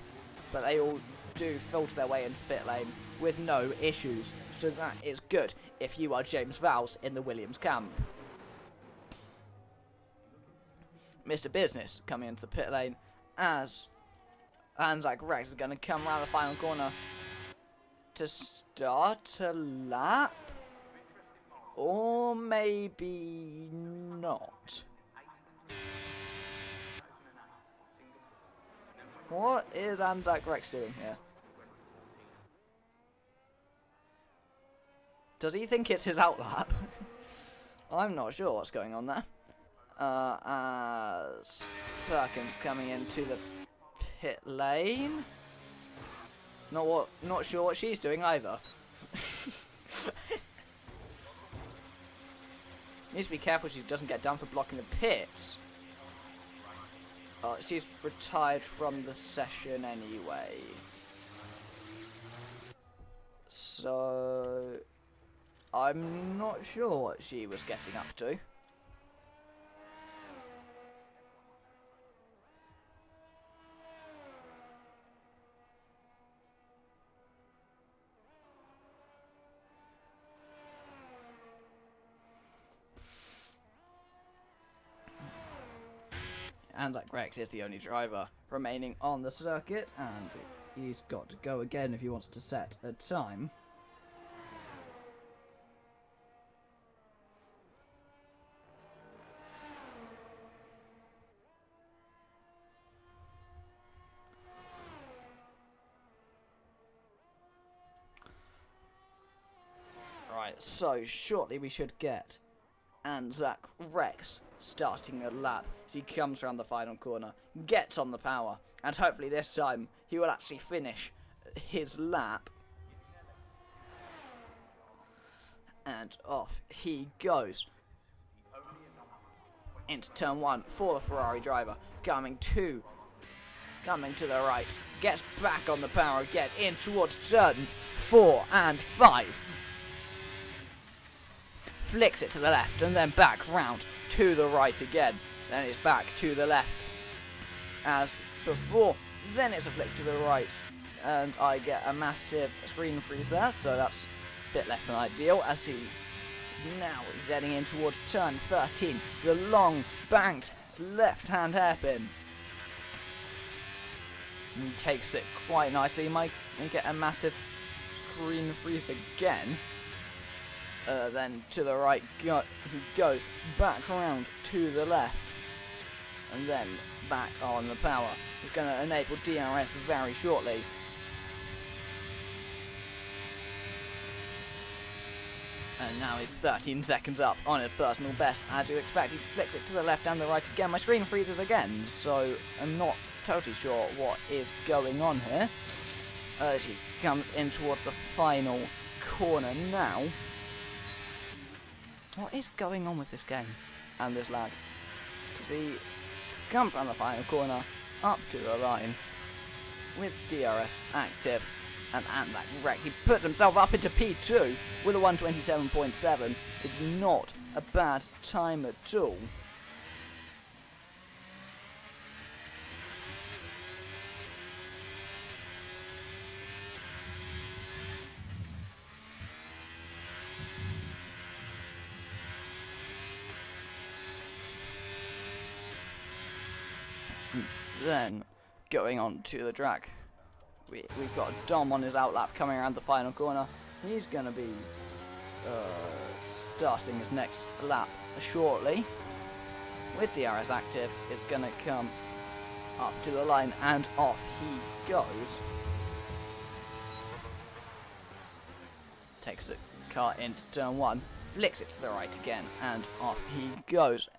but they all do filter their way into pit lane with no issues. So that is good if you are James Vowles in the Williams camp. Mr. Business coming into the pit lane as Anzac Rex is going to come around the final corner to start a lap. Or maybe not. What is Anzac Rex doing here? Does he think it's his outlap? I'm not sure what's going on there. As Perkins coming into the pit lane. Not sure what she's doing either. Needs to be careful she doesn't get done for blocking the pits. She's retired from the session anyway. So I'm not sure what she was getting up to. Anzac Rex is the only driver remaining on the circuit, and he's got to go again if he wants to set a time. Right, so shortly we should get Anzac Rex starting a lap as he comes around the final corner, gets on the power, and hopefully this time he will actually finish his lap. And off he goes into turn 1 for the Ferrari driver, coming to the right, gets back on the power again in towards turn 4 and 5. Flicks it to the left and then back round to the right again. Then it's back to the left as before. Then it's a flick to the right and I get a massive screen freeze there, so that's a bit less than ideal as he is now heading in towards turn 13. The long banked left hand hairpin. He takes it quite nicely. He might get a massive screen freeze again. Then to the right, he goes back around to the left, and then back on the power. He's going to enable DRS very shortly. And now he's 13 seconds up on his personal best. As you expect, he flicks it to the left and the right again. My screen freezes again, so I'm not totally sure what is going on here. As he comes in towards the final corner now. What is going on with this game and this lag? He comes from the final corner up to the line with DRS active and Anzac Rex. He puts himself up into P2 with a 127.7. It's not a bad time at all. Then, going on to the track, we've got Dom on his outlap coming around the final corner. He's going to be starting his next lap shortly. With DRS active, is going to come up to the line and off he goes. Takes the car into turn 1, flicks it to the right again, and off he goes.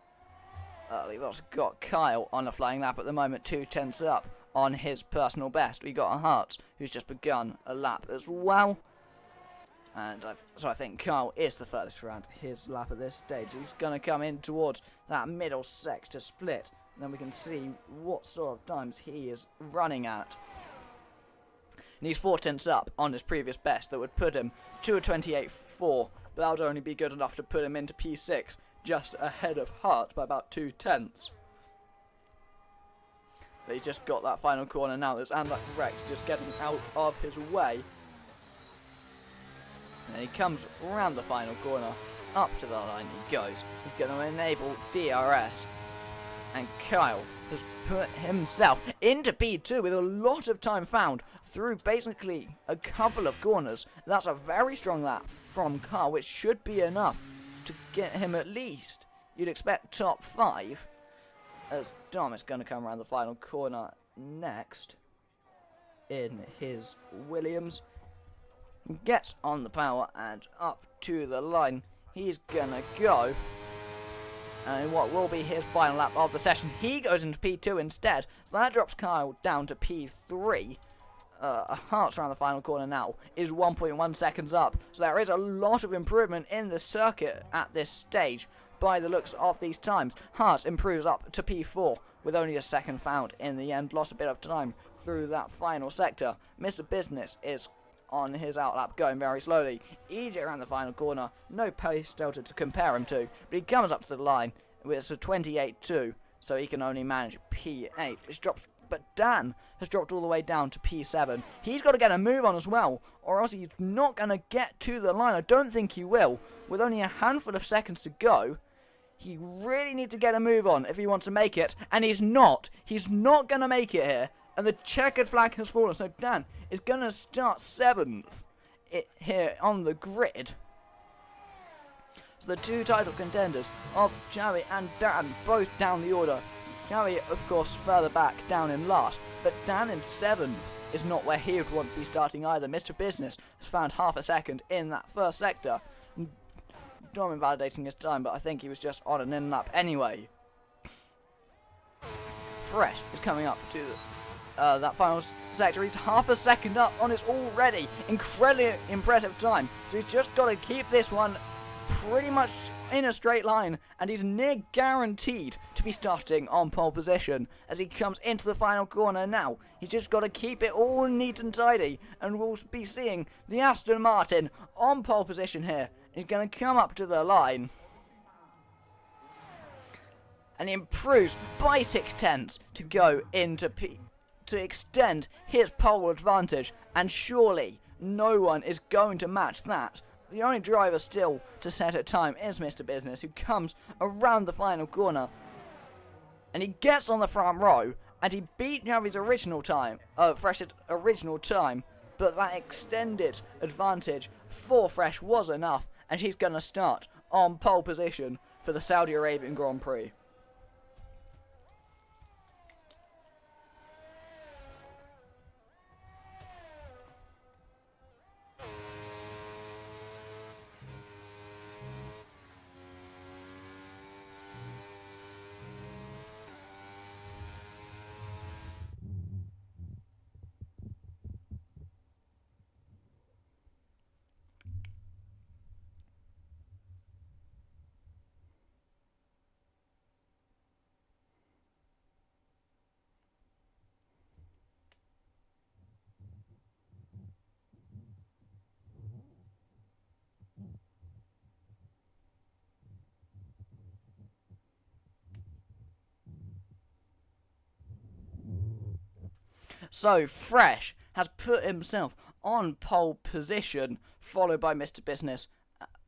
We've also got Kyle on a flying lap at the moment, 2/10 up on his personal best. We got a Hart who's just begun a lap as well. And so I think Kyle is the furthest around his lap at this stage. He's going to come in towards that middle sector split. And then we can see what sort of times he is running at. And he's 4/10 up on his previous best. That would put him to a 28.4. But that would only be good enough to put him into P6. Just ahead of Hart by about 2/10. But he's just got that final corner now. There's Andak Rex just getting out of his way. And he comes around the final corner. Up to the line he goes. He's going to enable DRS. And Kyle has put himself into P2 with a lot of time found through basically a couple of corners. That's a very strong lap from Kyle, which should be enough to get him at least, you'd expect, top 5. As Dom is going to come around the final corner next in his Williams. Gets on the power and up to the line. He's going to go. And what will be his final lap of the session, he goes into P2 instead. So that drops Kyle down to P3. Hart's around the final corner now is 1.1 seconds up. So there is a lot of improvement in the circuit at this stage by the looks of these times. Hart improves up to P4 with only a second found in the end. Lost a bit of time through that final sector. Mr. Business is on his outlap going very slowly. EJ around the final corner. No pace delta to compare him to. But he comes up to the line with a 28.2. So he can only manage P8. Which drops. But Dan has dropped all the way down to P7. He's got to get a move on as well, or else he's not going to get to the line. I don't think he will. With only a handful of seconds to go, he really needs to get a move on if he wants to make it. And he's not. He's not going to make it here. And the checkered flag has fallen. So Dan is going to start 7th here on the grid. So the two title contenders of Joey and Dan both down the order. Joey, of course, further back down in last, but Dan in 7th is not where he would want to be starting either. Mr. Business has found half a second in that first sector. Dom invalidating his time, but I think he was just on an in lap anyway. Fresh is coming up to that final sector. He's half a second up on his already incredibly impressive time. So he's just got to keep this one pretty much in a straight line, and he's near guaranteed to be starting on pole position as he comes into the final corner now. He's just got to keep it all neat and tidy, and we'll be seeing the Aston Martin on pole position here. He's going to come up to the line, and he improves by 0.6 to go into to extend his pole advantage, and surely no one is going to match that. The only driver still to set a time is Mr. Business, who comes around the final corner. And he gets on the front row, and he beat Javi's original time, Fresh's original time, but that extended advantage for Fresh was enough, and he's going to start on pole position for the Saudi Arabian Grand Prix. So Fresh has put himself on pole position, followed by Mr. Business,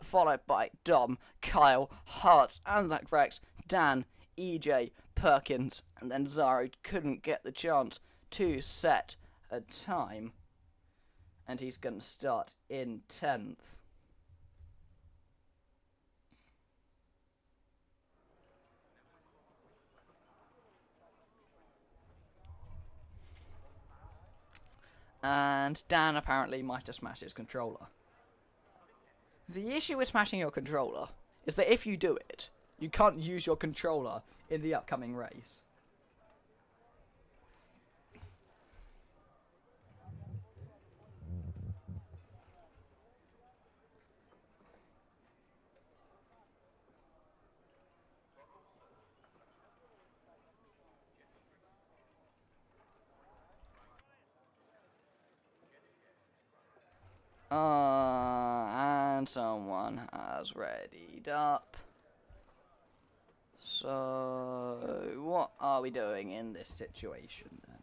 followed by Dom, Kyle, Hart, Anzac Rex, Dan, EJ, Perkins, and then Zaro couldn't get the chance to set a time, and he's going to start in 10th. And Dan apparently might have smashed his controller. The issue with smashing your controller is that if you do it, you can't use your controller in the upcoming race. And someone has readied up. So, what are we doing in this situation then?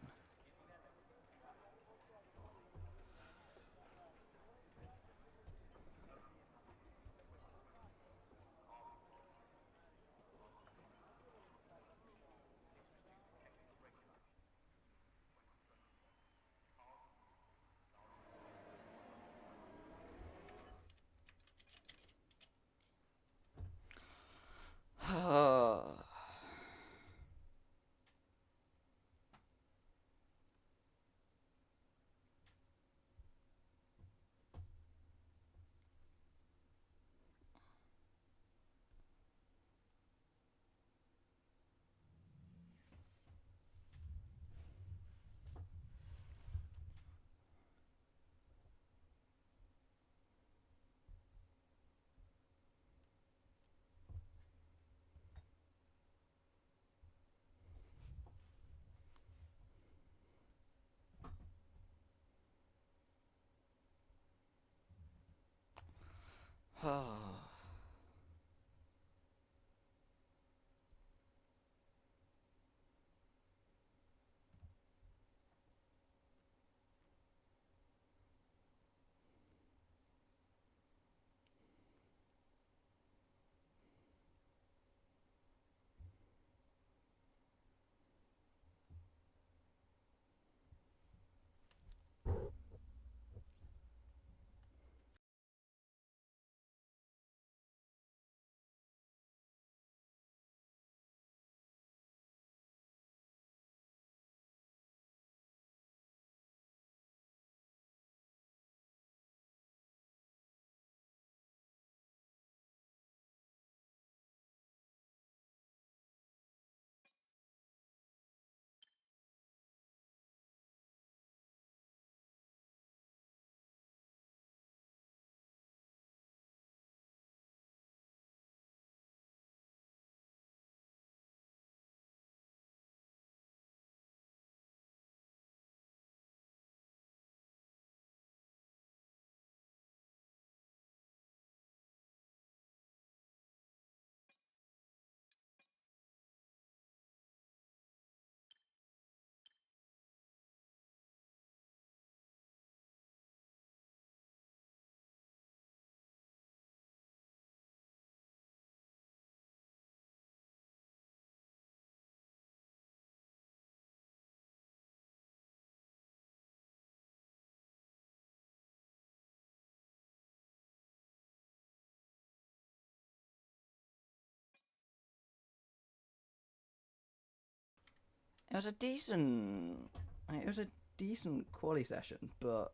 It was a decent. It was a decent quali session, but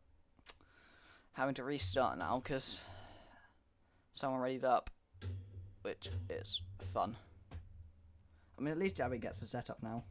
having to restart now because someone readied up, which is fun. I mean, at least Javi gets the setup now.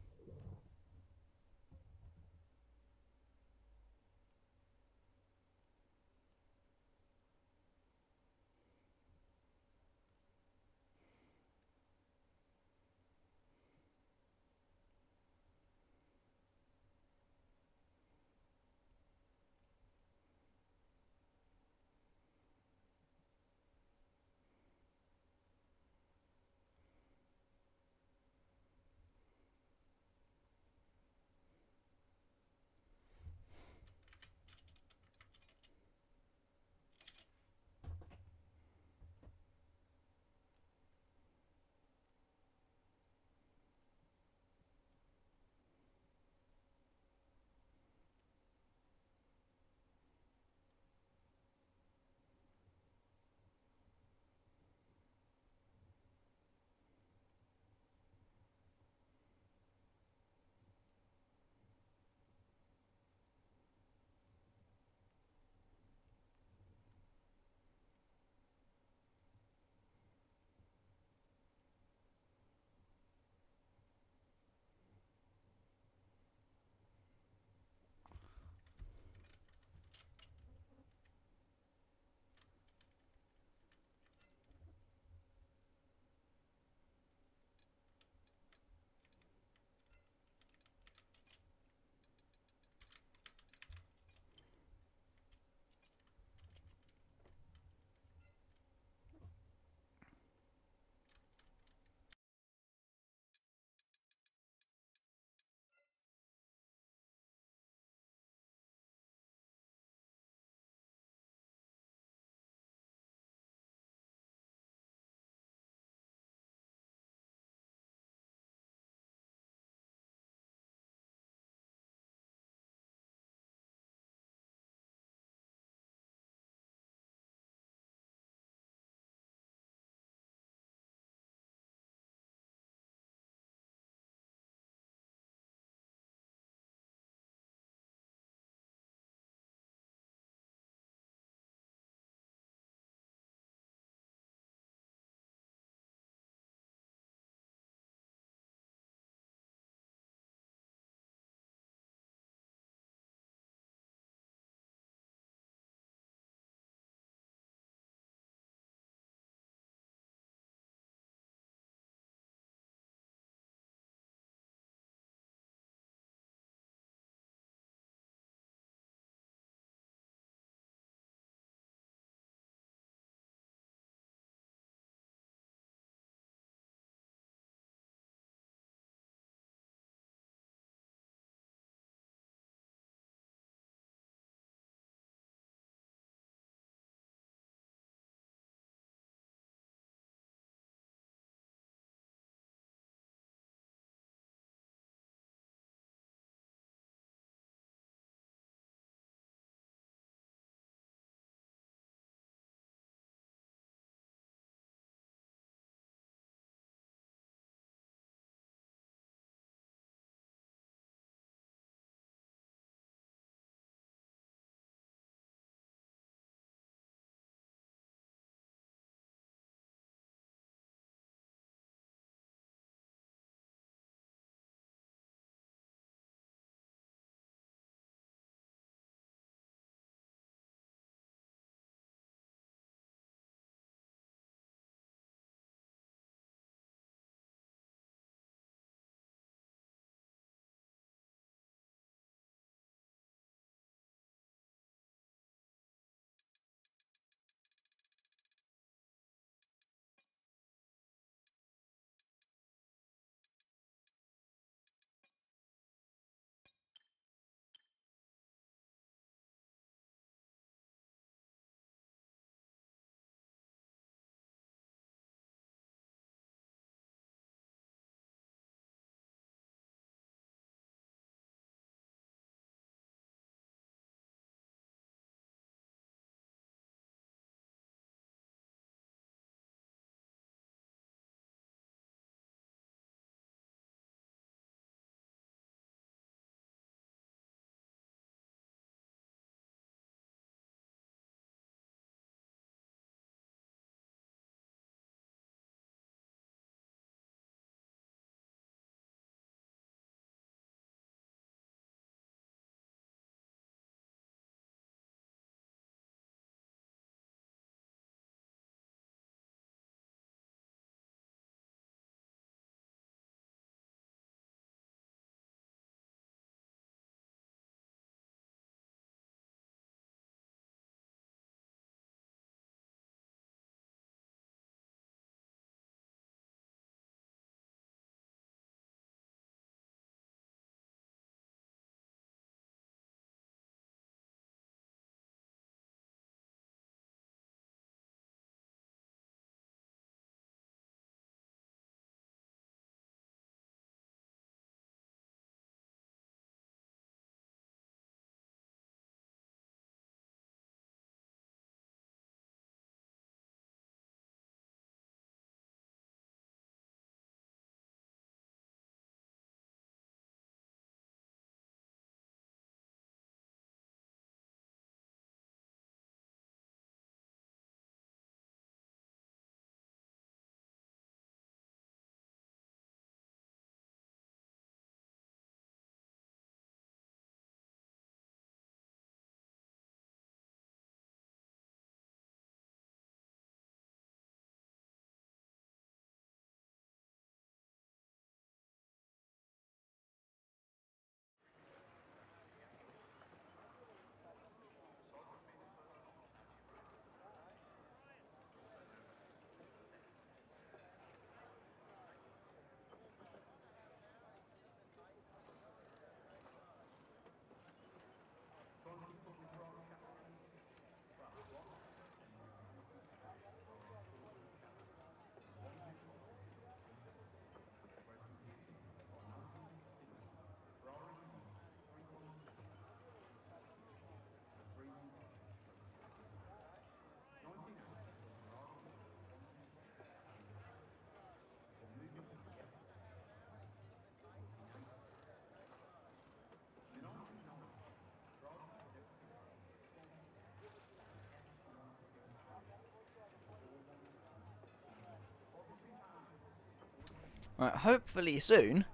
Right, hopefully soon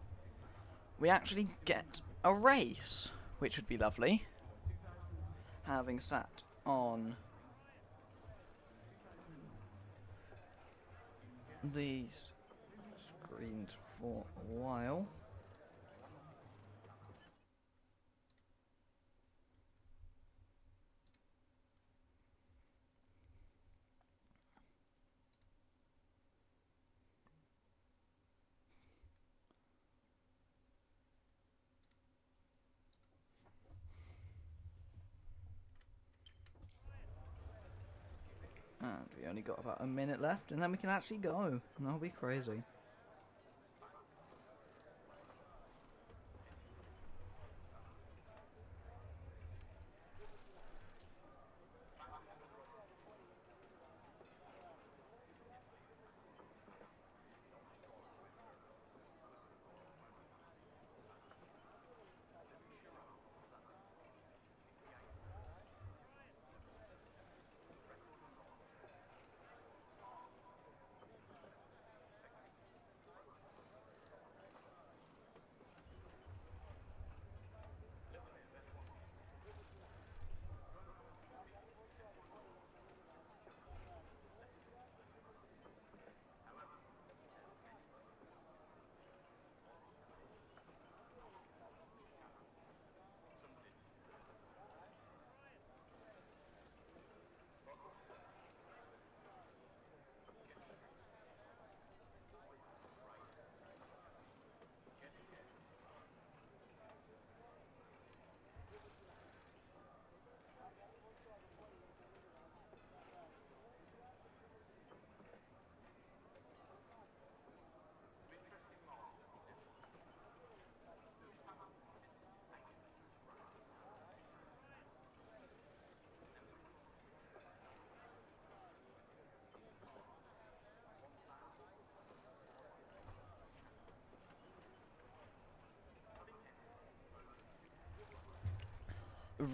we actually get a race, which would be lovely. Having sat on these screens for a while. And we only got about a minute left, and then we can actually go, and that'll be crazy.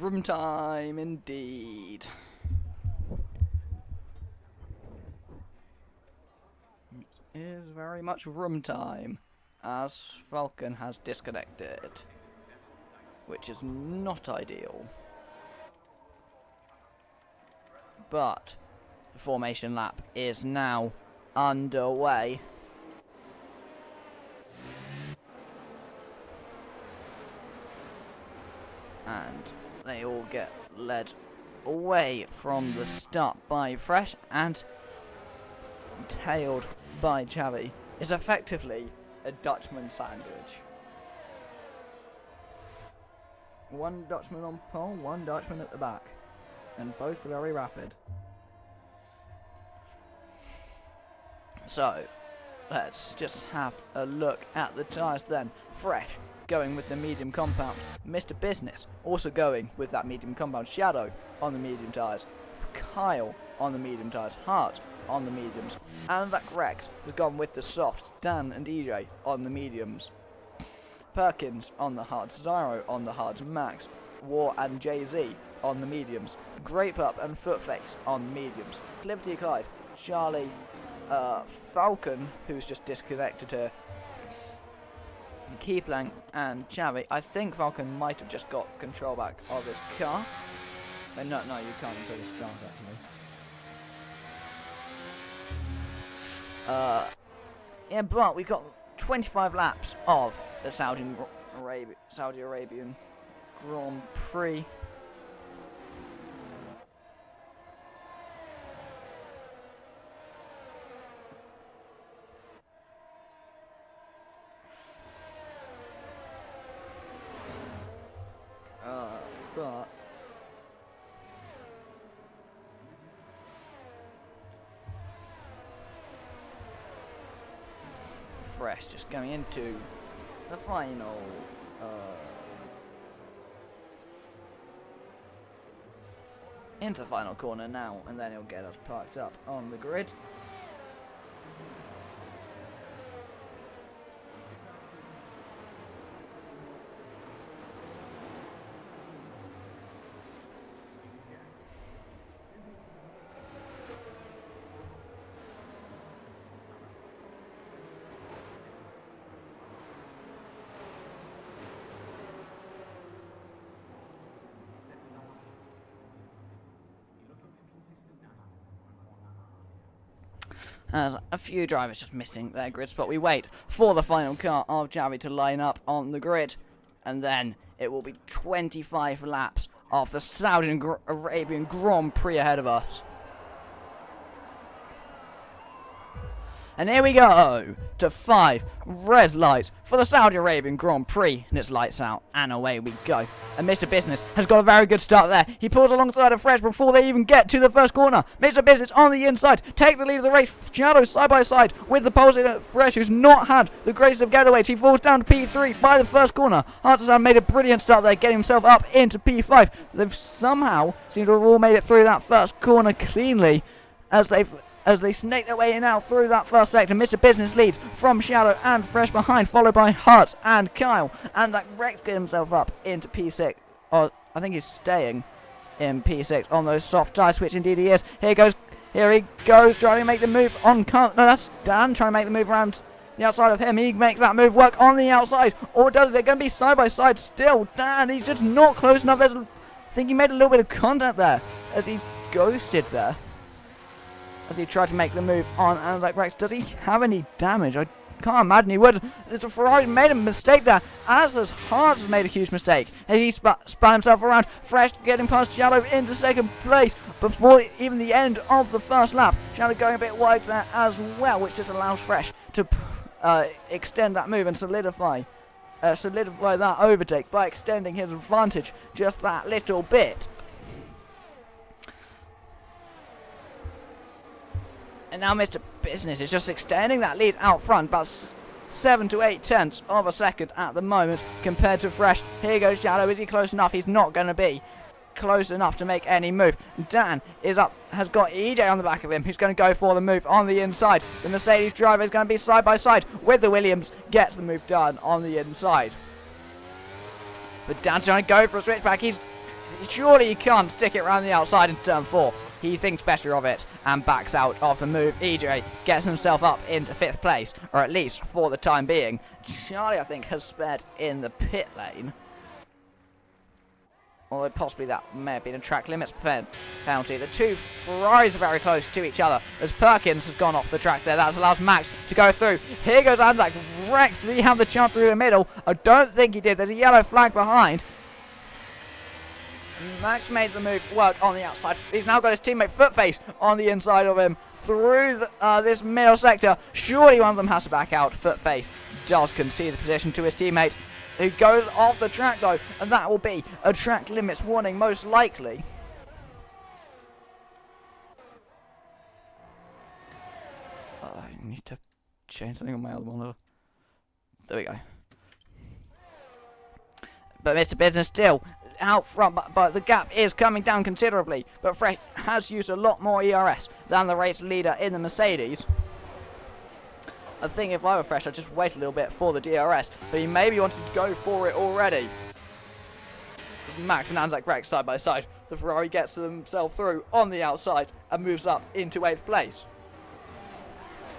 Room time, indeed. It is very much room time, as Falcon has disconnected, which is not ideal. But the formation lap is now underway. And they all get led away from the start by Fresh and tailed by Chavi. It's effectively a Dutchman sandwich. One Dutchman on pole, one Dutchman at the back. And both very rapid. So, let's just have a look at the tyres then. Fresh going with the medium compound. Mr. Business also going with that medium compound. Shadow on the medium tyres. Kyle on the medium tyres. Hart on the mediums. And that Rex has gone with the softs. Dan and EJ on the mediums. Perkins on the hards. Zyro on the hards. Max, War and Jay-Z on the mediums. Grape Up and Footface on the mediums. Cliffy Clive, Charlie, Falcon, who's just disconnected here, Keyplank and Chavi. I think Falcon might have just got control back of his car. No, you can't until you start, actually. Yeah, but we've got 25 laps of the Saudi Arabian Grand Prix. But Fresh just going into the final corner now, and then he'll get us parked up on the grid. As a few drivers just missing their grid spot. We wait for the final car of Javi to line up on the grid. And then it will be 25 laps of the Saudi Arabian Grand Prix ahead of us. And here we go to 5 red lights for the Saudi Arabian Grand Prix. And it's lights out, and away we go. And Mr. Business has got a very good start there. He pulls alongside of Fresh before they even get to the first corner. Mr. Business on the inside, take the lead of the race. Shadow side by side with the pulsing Fresh, who's not had the greatest of getaways. He falls down to P3 by the first corner. Artisan made a brilliant start there, getting himself up into P5. They've somehow seem to have all made it through that first corner cleanly as they snake their way in out through that first sector. Mr. Business leads from Shadow and Fresh behind, followed by Hart and Kyle. And that Rex get himself up into P6. Or I think he's staying in P6 on those soft tyres, which indeed he is. Here he goes, trying to make the move on Kyle. No, that's Dan trying to make the move around the outside of him. He makes that move work on the outside. Or does it? They're going to be side by side still. Dan, he's just not close enough. I think he made a little bit of contact there as he's ghosted there, as he tried to make the move on Anzac Rex. Does he have any damage? I can't imagine he would. There's a Ferrari made a mistake there, as has Hart has made a huge mistake. As he spun himself around, Fresh getting past Shadow into second place before even the end of the first lap. Shadow going a bit wide there as well, which just allows Fresh to extend that move and solidify that overtake by extending his advantage just that little bit. And now Mr. Business is just extending that lead out front, about 7 to 8 tenths of a second at the moment compared to Fresh. Here goes Shadow. Is he close enough? He's not going to be close enough to make any move. Dan is up, has got EJ on the back of him, who's going to go for the move on the inside. The Mercedes driver is going to be side by side with the Williams, gets the move done on the inside. But Dan's trying to go for a switchback. Surely he can't stick it around the outside in turn 4. He thinks better of it and backs out of the move. EJ gets himself up into 5th place, or at least for the time being. Charlie, I think, has sped in the pit lane. Although possibly that may have been a track limits penalty. The two Ferraris are very close to each other as Perkins has gone off the track there. That allows Max to go through. Here goes Anzac Rex. Did he have the jump through the middle? I don't think he did. There's a yellow flag behind. Max made the move work on the outside. He's now got his teammate Footface on the inside of him through this middle sector. Surely one of them has to back out. Footface does concede the position to his teammate, who goes off the track though, and that will be a track limits warning most likely. I need to change something on my other monitor. There we go. But Mr. Business still out front, but the gap is coming down considerably. But Fresh has used a lot more ERS than the race leader in the Mercedes. I think if I were Fresh, I'd just wait a little bit for the DRS, but he maybe wanted to go for it already. Max and Anzac Rex side by side. The Ferrari gets himself through on the outside and moves up into 8th place.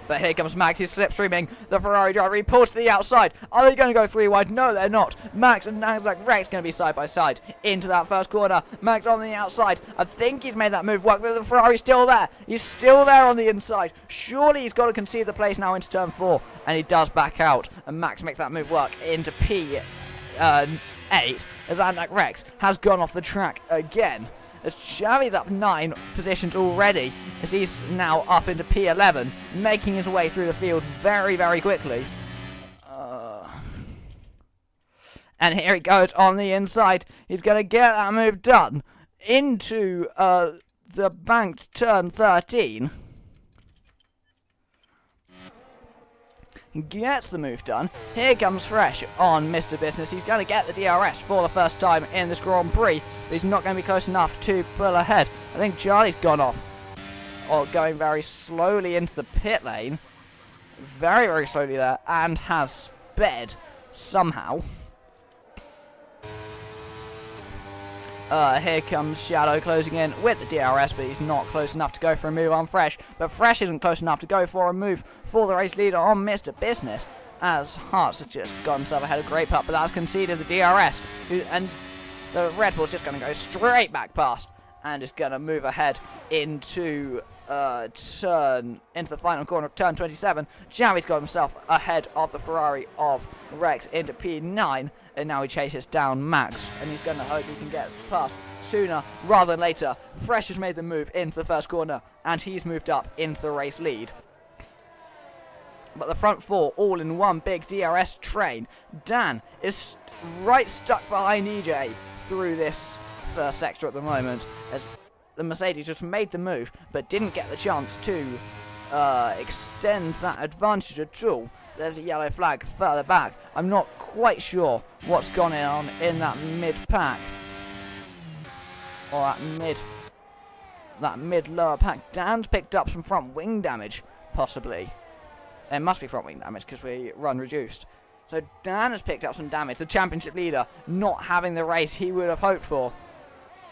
But here comes Max, he's slipstreaming the Ferrari driver. He pulls to the outside. Are they going to go 3 wide? No, they're not. Max and Anzac Rex going to be side by side into that first corner. Max on the outside. I think he's made that move work, but the Ferrari's still there. He's still there on the inside. Surely he's got to concede the place now into turn 4. And he does back out. And Max makes that move work into P8 as Anzac Rex has gone off the track again. As Xavi's up 9 positions already, as he's now up into P11, making his way through the field very, very quickly. And here he goes on the inside. He's going to get that move done into the banked turn 13. Gets the move done. Here comes Fresh on Mr. Business. He's going to get the DRS for the first time in this Grand Prix, but he's not going to be close enough to pull ahead. I think Charlie's gone off, or going very slowly into the pit lane. Very, very slowly there, and has sped somehow. Here comes Shadow closing in with the DRS, but he's not close enough to go for a move on Fresh. But Fresh isn't close enough to go for a move for the race leader on Mr. Business, as Hart's just got himself ahead of Great Pup, but that's conceded the DRS. And the Red Bull's just going to go straight back past and is going to move ahead into turn into the final corner of turn 27. Javi's got himself ahead of the Ferrari of Rex into P9, and now he chases down Max, and he's going to hope he can get past sooner rather than later. Fresh has made the move into the first corner, and he's moved up into the race lead. But the front four all in one big DRS train. Dan is right stuck behind EJ through this first sector at the moment, as the Mercedes just made the move but didn't get the chance to extend that advantage at all. There's a yellow flag further back. I'm not quite sure what's gone on in that mid-pack, or that mid-lower pack. Dan's picked up some front wing damage, possibly. It must be front wing damage because we run reduced. So Dan has picked up some damage. The championship leader not having the race he would have hoped for.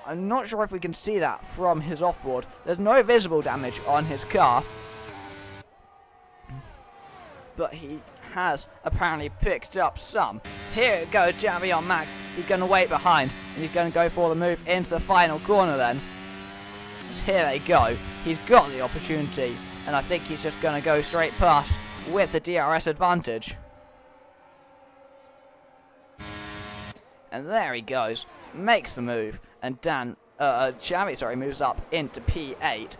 I'm not sure if we can see that from his offboard. There's no visible damage on his car, but he has apparently picked up some. Here it goes, Javi on Max. He's going to wait behind, and he's going to go for the move into the final corner then. So here they go. He's got the opportunity, and I think he's just going to go straight past with the DRS advantage. And there he goes, makes the move, and Javi moves up into P8.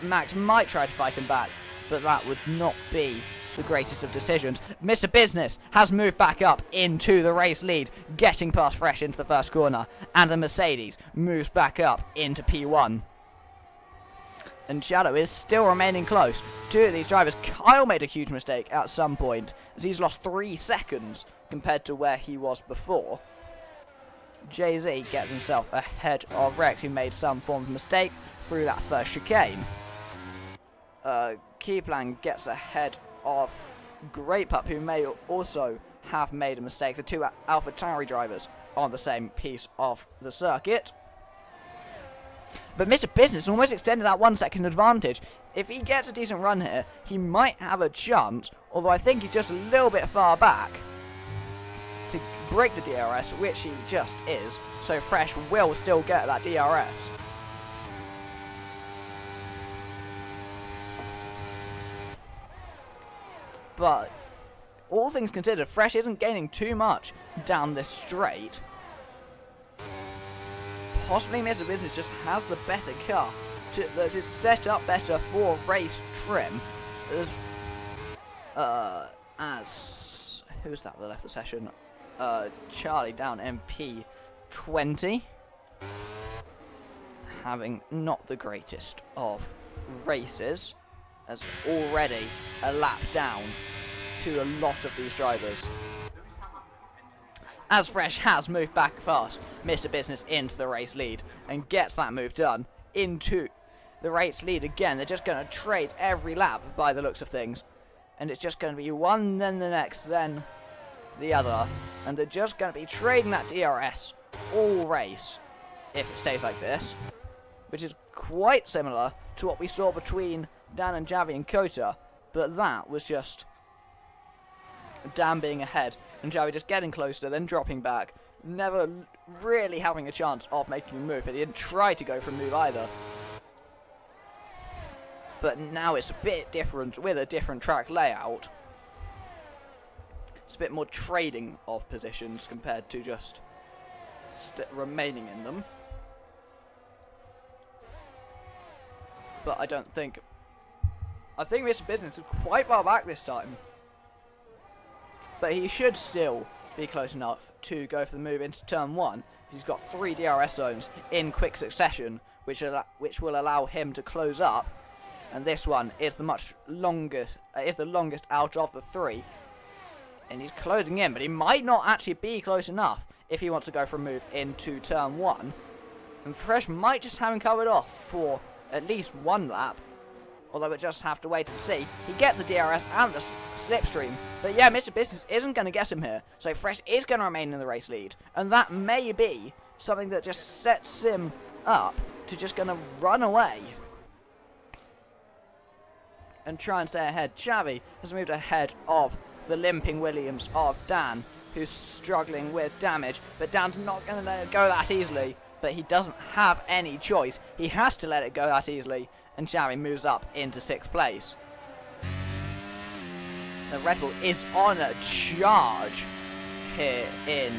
Max might try to fight him back, but that would not be the greatest of decisions. Mr. Business has moved back up into the race lead, getting past Fresh into the first corner, and the Mercedes moves back up into P1. And Shadow is still remaining close. Two of these drivers. Kyle made a huge mistake at some point, as he's lost 3 seconds compared to where he was before. Jay-Z gets himself ahead of Rex, who made some form of mistake through that first chicane. Keyplan gets ahead of Great Pup, who may also have made a mistake. The two AlphaTauri drivers on the same piece of the circuit. But Mr. Business almost extended that 1 second advantage. If he gets a decent run here, he might have a chance, although I think he's just a little bit far back to break the DRS, which he just is. So Fresh will still get that DRS. But all things considered, Fresh isn't gaining too much down this straight. Possibly Mr. Business just has the better car that is set up better for race trim. As who's that that left the session? Charlie down MP20, having not the greatest of races, as already a lap down to a lot of these drivers. As Fresh has moved back fast, Mr. Business into the race lead and gets that move done into the race lead again. They're just going to trade every lap by the looks of things. And it's just going to be one, then the next, then the other. And they're just going to be trading that DRS all race, if it stays like this. Which is quite similar to what we saw between Dan and Javi and Kota. But that was just Dan being ahead and Javi just getting closer, then dropping back, never really having a chance of making a move, but he didn't try to go for a move either. But now it's a bit different with a different track layout. It's a bit more trading of positions compared to just remaining in them. But I think Mr. Business is quite far back this time. But he should still be close enough to go for the move into turn 1. He's got 3 DRS zones in quick succession, which will allow him to close up. And this one is the longest out of the 3. And he's closing in, but he might not actually be close enough if he wants to go for a move into turn 1. And Fresh might just have him covered off for at least 1 lap. Although we just have to wait and see. He gets the DRS and the slipstream. But yeah, Mr. Business isn't going to get him here. So Fresh is going to remain in the race lead. And that may be something that just sets him up to just going to run away and try and stay ahead. Xavi has moved ahead of the limping Williams of Dan, who's struggling with damage. But Dan's not going to let it go that easily. But he doesn't have any choice. He has to let it go that easily. and Xavi moves up into 6th place. The Red Bull is on a charge here in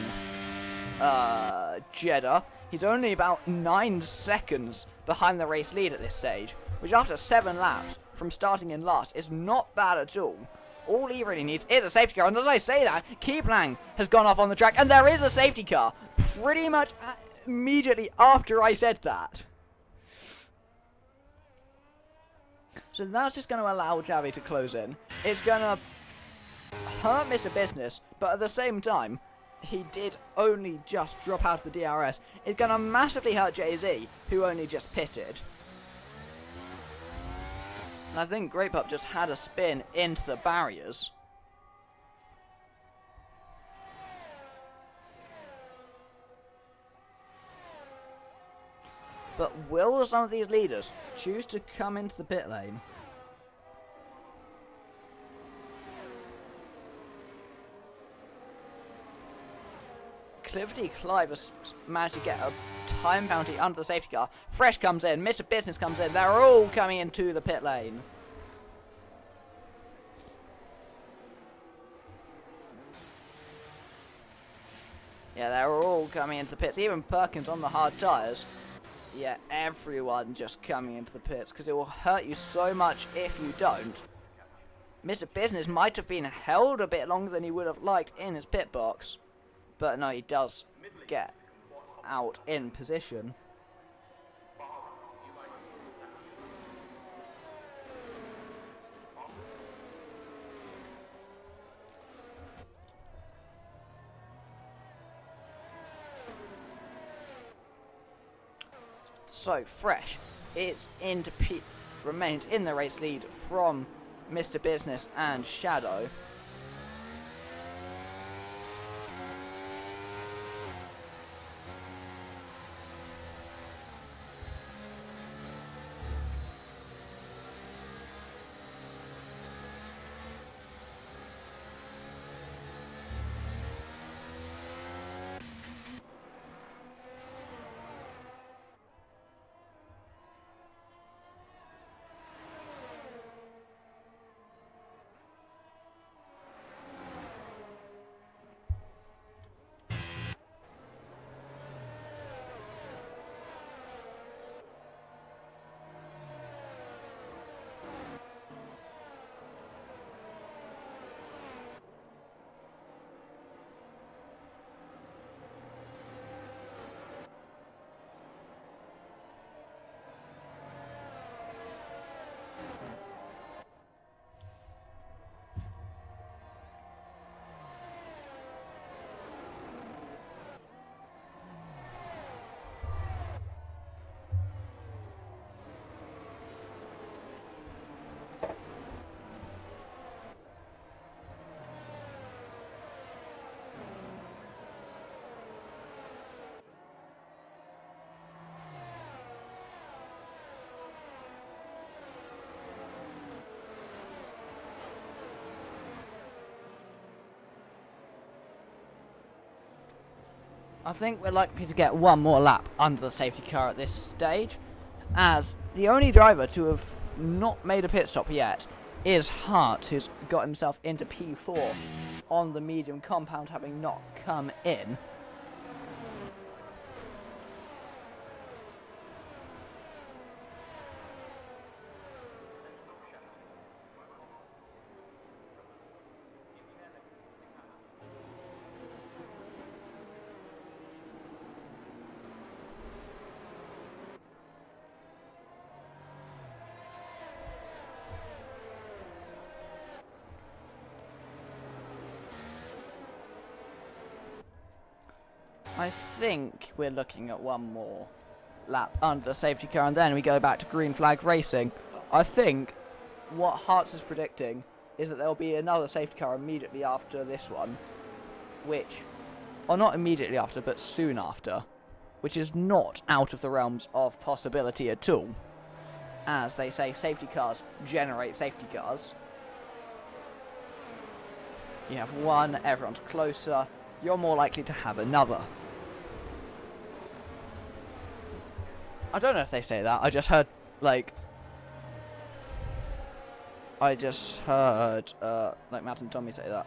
Jeddah. He's only about 9 seconds behind the race lead at this stage, which after 7 laps from starting in last is not bad at all. All he really needs is a safety car, and as I say that, Keeplang has gone off on the track, and there is a safety car pretty much immediately after I said that. So that's just going to allow Xavi to close in. It's going to hurt Mr. Business, but at the same time, he did only just drop out of the DRS. It's going to massively hurt Jay-Z, who only just pitted. And I think Grape Up just had a spin into the barriers. But will some of these leaders choose to come into the pit lane? Cliffy Clive has managed to get a time penalty under the safety car. Fresh comes in, Mr. Business comes in. They're all coming into the pit lane. Yeah, they're all coming into the pits. Even Perkins on the hard tyres. Yeah, everyone just coming into the pits, because it will hurt you so much if you don't. Mr. Business might have been held a bit longer than he would have liked in his pit box. But no, he does get out in position. So Fresh, remains in the race lead from Mr. Business and Shadow. I think we're likely to get one more lap under the safety car at this stage, as the only driver to have not made a pit stop yet is Hart, who's got himself into P4 on the medium compound, having not come in. I think we're looking at one more lap under the safety car, and then we go back to green flag racing. I think what Hearts is predicting is that there will be another safety car immediately after this one, or not immediately after, but soon after, which is not out of the realms of possibility at all. As they say, safety cars generate safety cars. You have one, everyone's closer, you're more likely to have another. I don't know if they say that, I just heard, I just heard, like Matt and Tommy say that.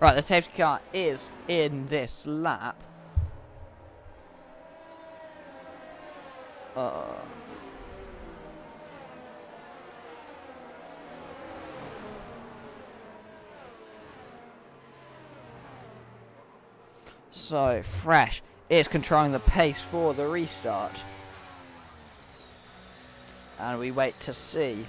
Right, the safety car is in this lap. So, Fresh is controlling the pace for the restart. And we wait to see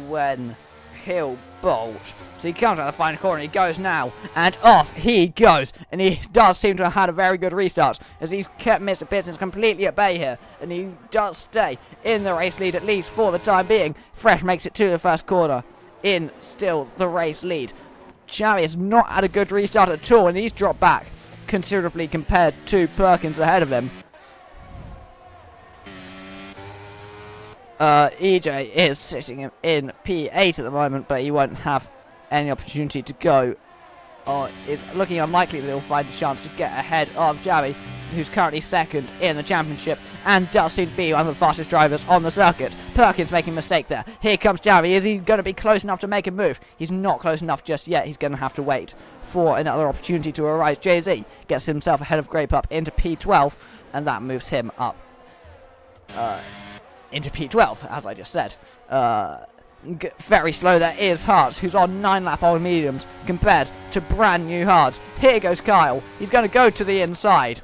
when he'll bolt. So he comes out the final corner, he goes now, and off he goes. And he does seem to have had a very good restart, as he's kept Mr. Business completely at bay here. And he does stay in the race lead, at least for the time being. Fresh makes it to the first corner, in still the race lead. Xavi has not had a good restart at all, and he's dropped back considerably compared to Perkins ahead of him. EJ is sitting in P8 at the moment, but he won't have any opportunity to go. It's looking unlikely that he'll find a chance to get ahead of Xavi, who's currently second in the championship and does seem to be one of the fastest drivers on the circuit. Perkins making a mistake there. Here comes Xavi. Is he going to be close enough to make a move? He's not close enough just yet. He's going to have to wait for another opportunity to arise. Jay-Z gets himself ahead of Grape up into P12, and that moves him up into P12, as I just said. Very slow there is Hartz, who's on 9-lap old mediums compared to brand new hards. Here goes Kyle. He's going to go to the inside.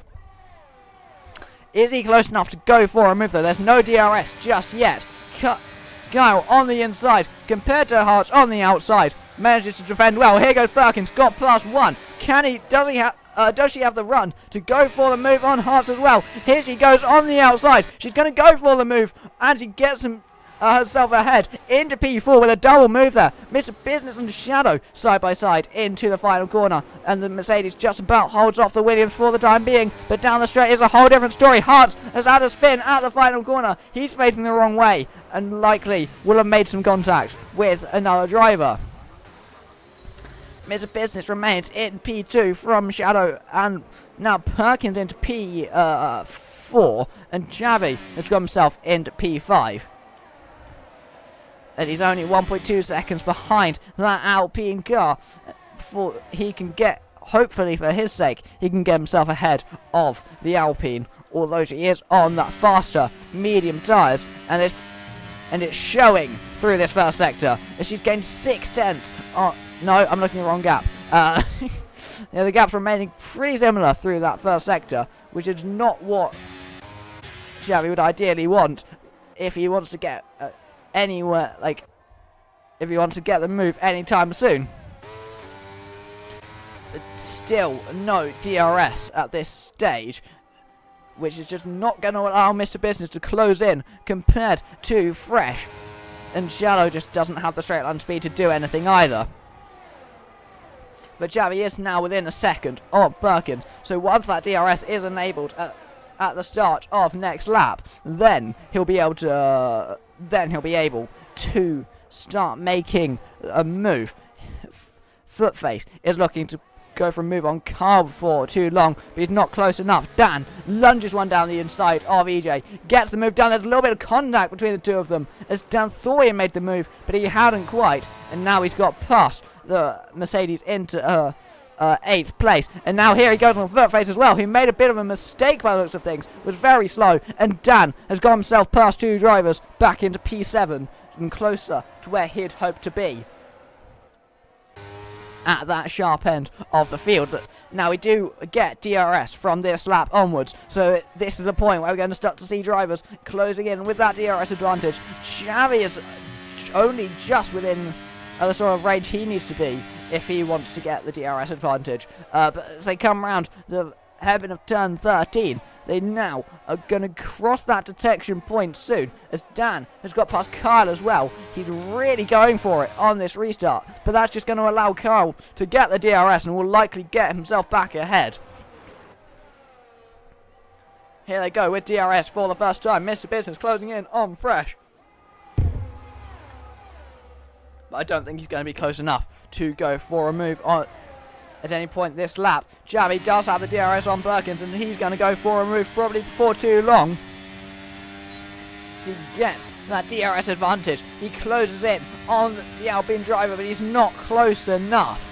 Is he close enough to go for a move though? There's no DRS just yet. Kyle on the inside compared to Hartz on the outside. Manages to defend well. Here goes Perkins. Got plus one. Does she have the run to go for the move on Hartz as well? Here she goes on the outside. She's going to go for the move, and she gets herself ahead into P4 with a double move there. Mr. Business and Shadow side by side into the final corner, and the Mercedes just about holds off the Williams for the time being, but down the straight is a whole different story. Hartz has had a spin at the final corner. He's facing the wrong way and likely will have made some contact with another driver. Mr. Business remains in P2 from Shadow, and now Perkins into P4, and Xavi has got himself into P5. And he's only 1.2 seconds behind that Alpine car. Before he can get, hopefully for his sake, he can get himself ahead of the Alpine, although she is on that faster medium tyres, and it's showing through this first sector as she's gained 0.6. No, I'm looking at the wrong gap. The gap's remaining pretty similar through that first sector, which is not what Xavi would ideally want if he wants to get anywhere, like, if he wants to get the move anytime soon. Still no DRS at this stage, which is just not going to allow Mr. Business to close in compared to Fresh. And Shallow just doesn't have the straight line speed to do anything either. But Xavi is now within a second of Perkins, so once that DRS is enabled at the start of next lap, then he'll be able to start making a move. Footface is looking to go for a move on Carl for too long, but he's not close enough. Dan lunges one down the inside of EJ, gets the move done. There's a little bit of contact between the two of them as Dan thought he made the move, but he hadn't quite, and now he's got past the Mercedes into 8th place. And now here he goes on Footface as well. He made a bit of a mistake by the looks of things, was very slow, and Dan has got himself past two drivers back into P7 and closer to where he'd hoped to be at that sharp end of the field. But now we do get DRS from this lap onwards, so this is the point where we're going to start to see drivers closing in with that DRS advantage. Xavi is only just within the sort of range he needs to be if he wants to get the DRS advantage. But as they come round the hairpin of turn 13. They now are going to cross that detection point soon, as Dan has got past Kyle as well. He's really going for it on this restart, but that's just going to allow Kyle to get the DRS and will likely get himself back ahead. Here they go with DRS for the first time. Mr. Business closing in on Fresh. But I don't think he's going to be close enough to go for a move on at any point this lap. Javi does have the DRS on Perkins, and he's going to go for a move probably before too long. So he gets that DRS advantage. He closes in on the Alpine driver, but he's not close enough.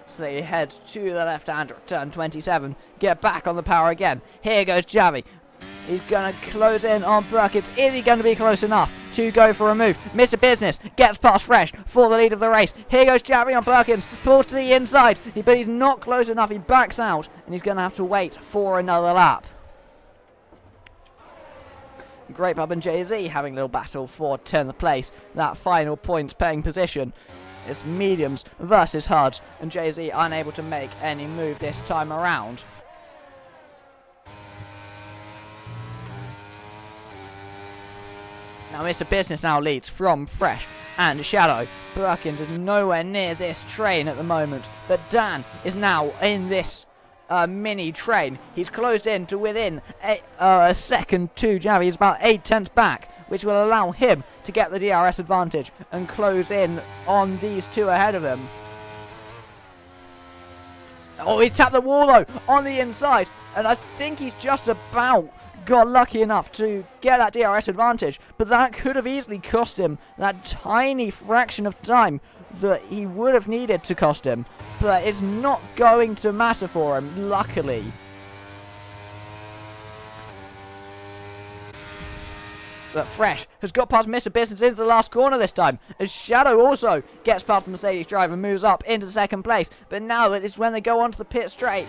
So you head to the left-hand turn 27. Get back on the power again. Here goes Javi. He's going to close in on Perkins. Is he going to be close enough to go for a move? Mr. Business gets past Fresh for the lead of the race. Here goes Javi on Perkins. Pulls to the inside, but he's not close enough. He backs out, and he's going to have to wait for another lap. Great Pub and Jay-Z having a little battle for 10th place. That final points paying position. It's mediums versus hards, and Jay-Z unable to make any move this time around. Now Mr. Business now leads from Fresh and Shadow. Perkins is nowhere near this train at the moment, but Dan is now in this mini train. He's closed in to within a second to Javi. He's about 8 tenths back, which will allow him to get the DRS advantage and close in on these two ahead of him. Oh, he's tapped the wall though on the inside, and I think he's just about got lucky enough to get that DRS advantage, but that could have easily cost him that tiny fraction of time that he would have needed to cost him, but it's not going to matter for him, luckily. But Fresh has got past Mr. Business into the last corner this time, as Shadow also gets past the Mercedes driver and moves up into second place. But now that is when they go onto the pit straight.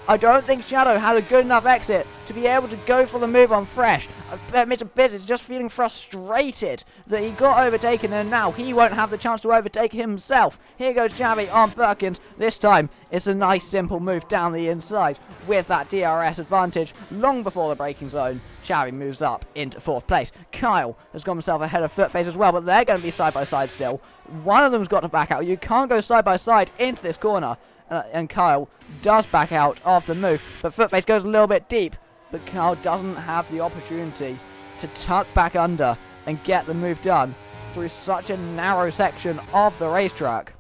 I don't think Shadow had a good enough exit to be able to go for the move on Fresh. Mr. Business is just feeling frustrated that he got overtaken, and now he won't have the chance to overtake himself. Here goes Javi on Perkins. This time it's a nice simple move down the inside with that DRS advantage long before the braking zone. Javi moves up into 4th place. Kyle has got himself ahead of Footface as well, but they're going to be side by side still. One of them's got to back out. You can't go side by side into this corner. And Kyle does back out of the move, but Footface goes a little bit deep, but Kyle doesn't have the opportunity to tuck back under and get the move done through such a narrow section of the racetrack.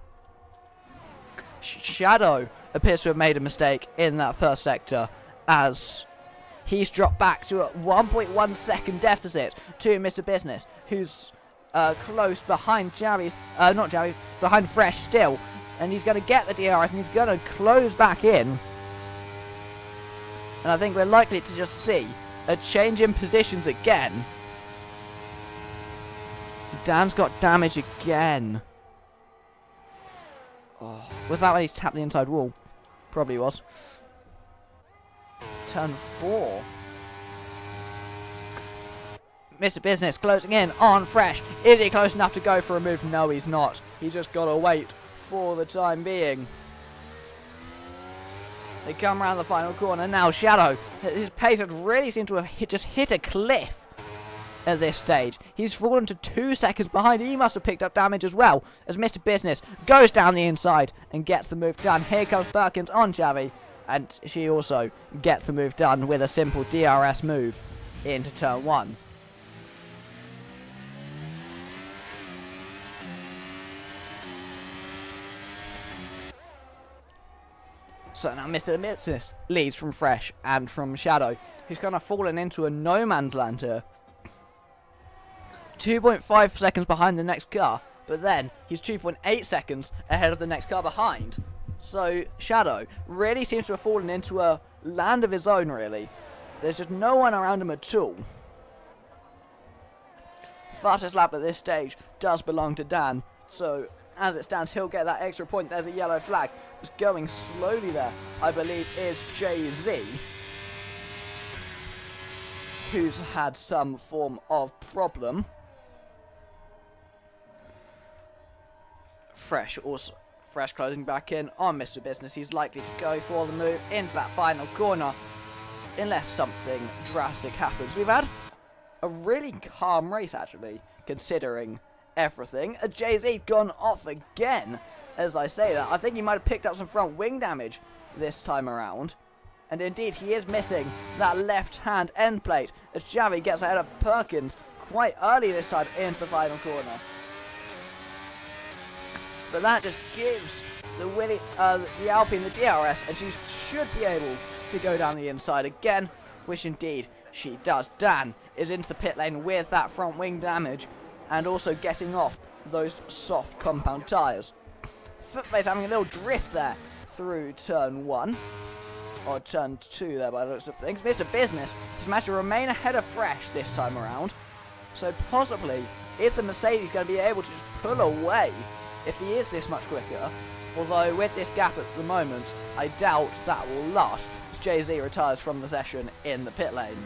Shadow appears to have made a mistake in that first sector, as he's dropped back to a 1.1 second deficit to Mr. Business, who's close behind behind Fresh still. And he's going to get the DRS, and he's going to close back in. And I think we're likely to just see a change in positions again. Dan's got damage again. Oh, was that when he tapped the inside wall? Probably was. Turn 4. Mr. Business closing in on Fresh. Is he close enough to go for a move? No, he's not. He's just got to wait for the time being. They come around the final corner. Now Shadow, his pace has really seemed to have just hit a cliff at this stage. He's fallen to 2 seconds behind. He must have picked up damage as well, as Mr. Business goes down the inside and gets the move done. Here comes Perkins on Javi, and she also gets the move done with a simple DRS move into turn 1. So now Mr. Business leads from Fresh and from Shadow, who's kind of fallen into a no man's land here. 2.5 seconds behind the next car, but then he's 2.8 seconds ahead of the next car behind. So Shadow really seems to have fallen into a land of his own, really. There's just no one around him at all. Fastest lap at this stage does belong to Dan, so as it stands, he'll get that extra point. There's a yellow flag. It's going slowly there, I believe, is Jay-Z, who's had some form of problem. Fresh Fresh closing back in on Mr. Business. He's likely to go for the move into that final corner, unless something drastic happens. We've had a really calm race, actually, considering everything. A Jay-Z gone off again. As I say that, I think he might have picked up some front wing damage this time around. And indeed, he is missing that left-hand end plate as Xavi gets ahead of Perkins quite early this time into the final corner. But that just gives the Alpine the DRS, and she should be able to go down the inside again, which indeed she does. Dan is into the pit lane with that front wing damage and also getting off those soft compound tyres. Footface having a little drift there through turn 1. Or turn 2 there by the looks of things. Mr. Business has managed to remain ahead of Fresh this time around. So possibly, is the Mercedes going to be able to just pull away if he is this much quicker? Although with this gap at the moment, I doubt that will last as Jay-Z retires from the session in the pit lane.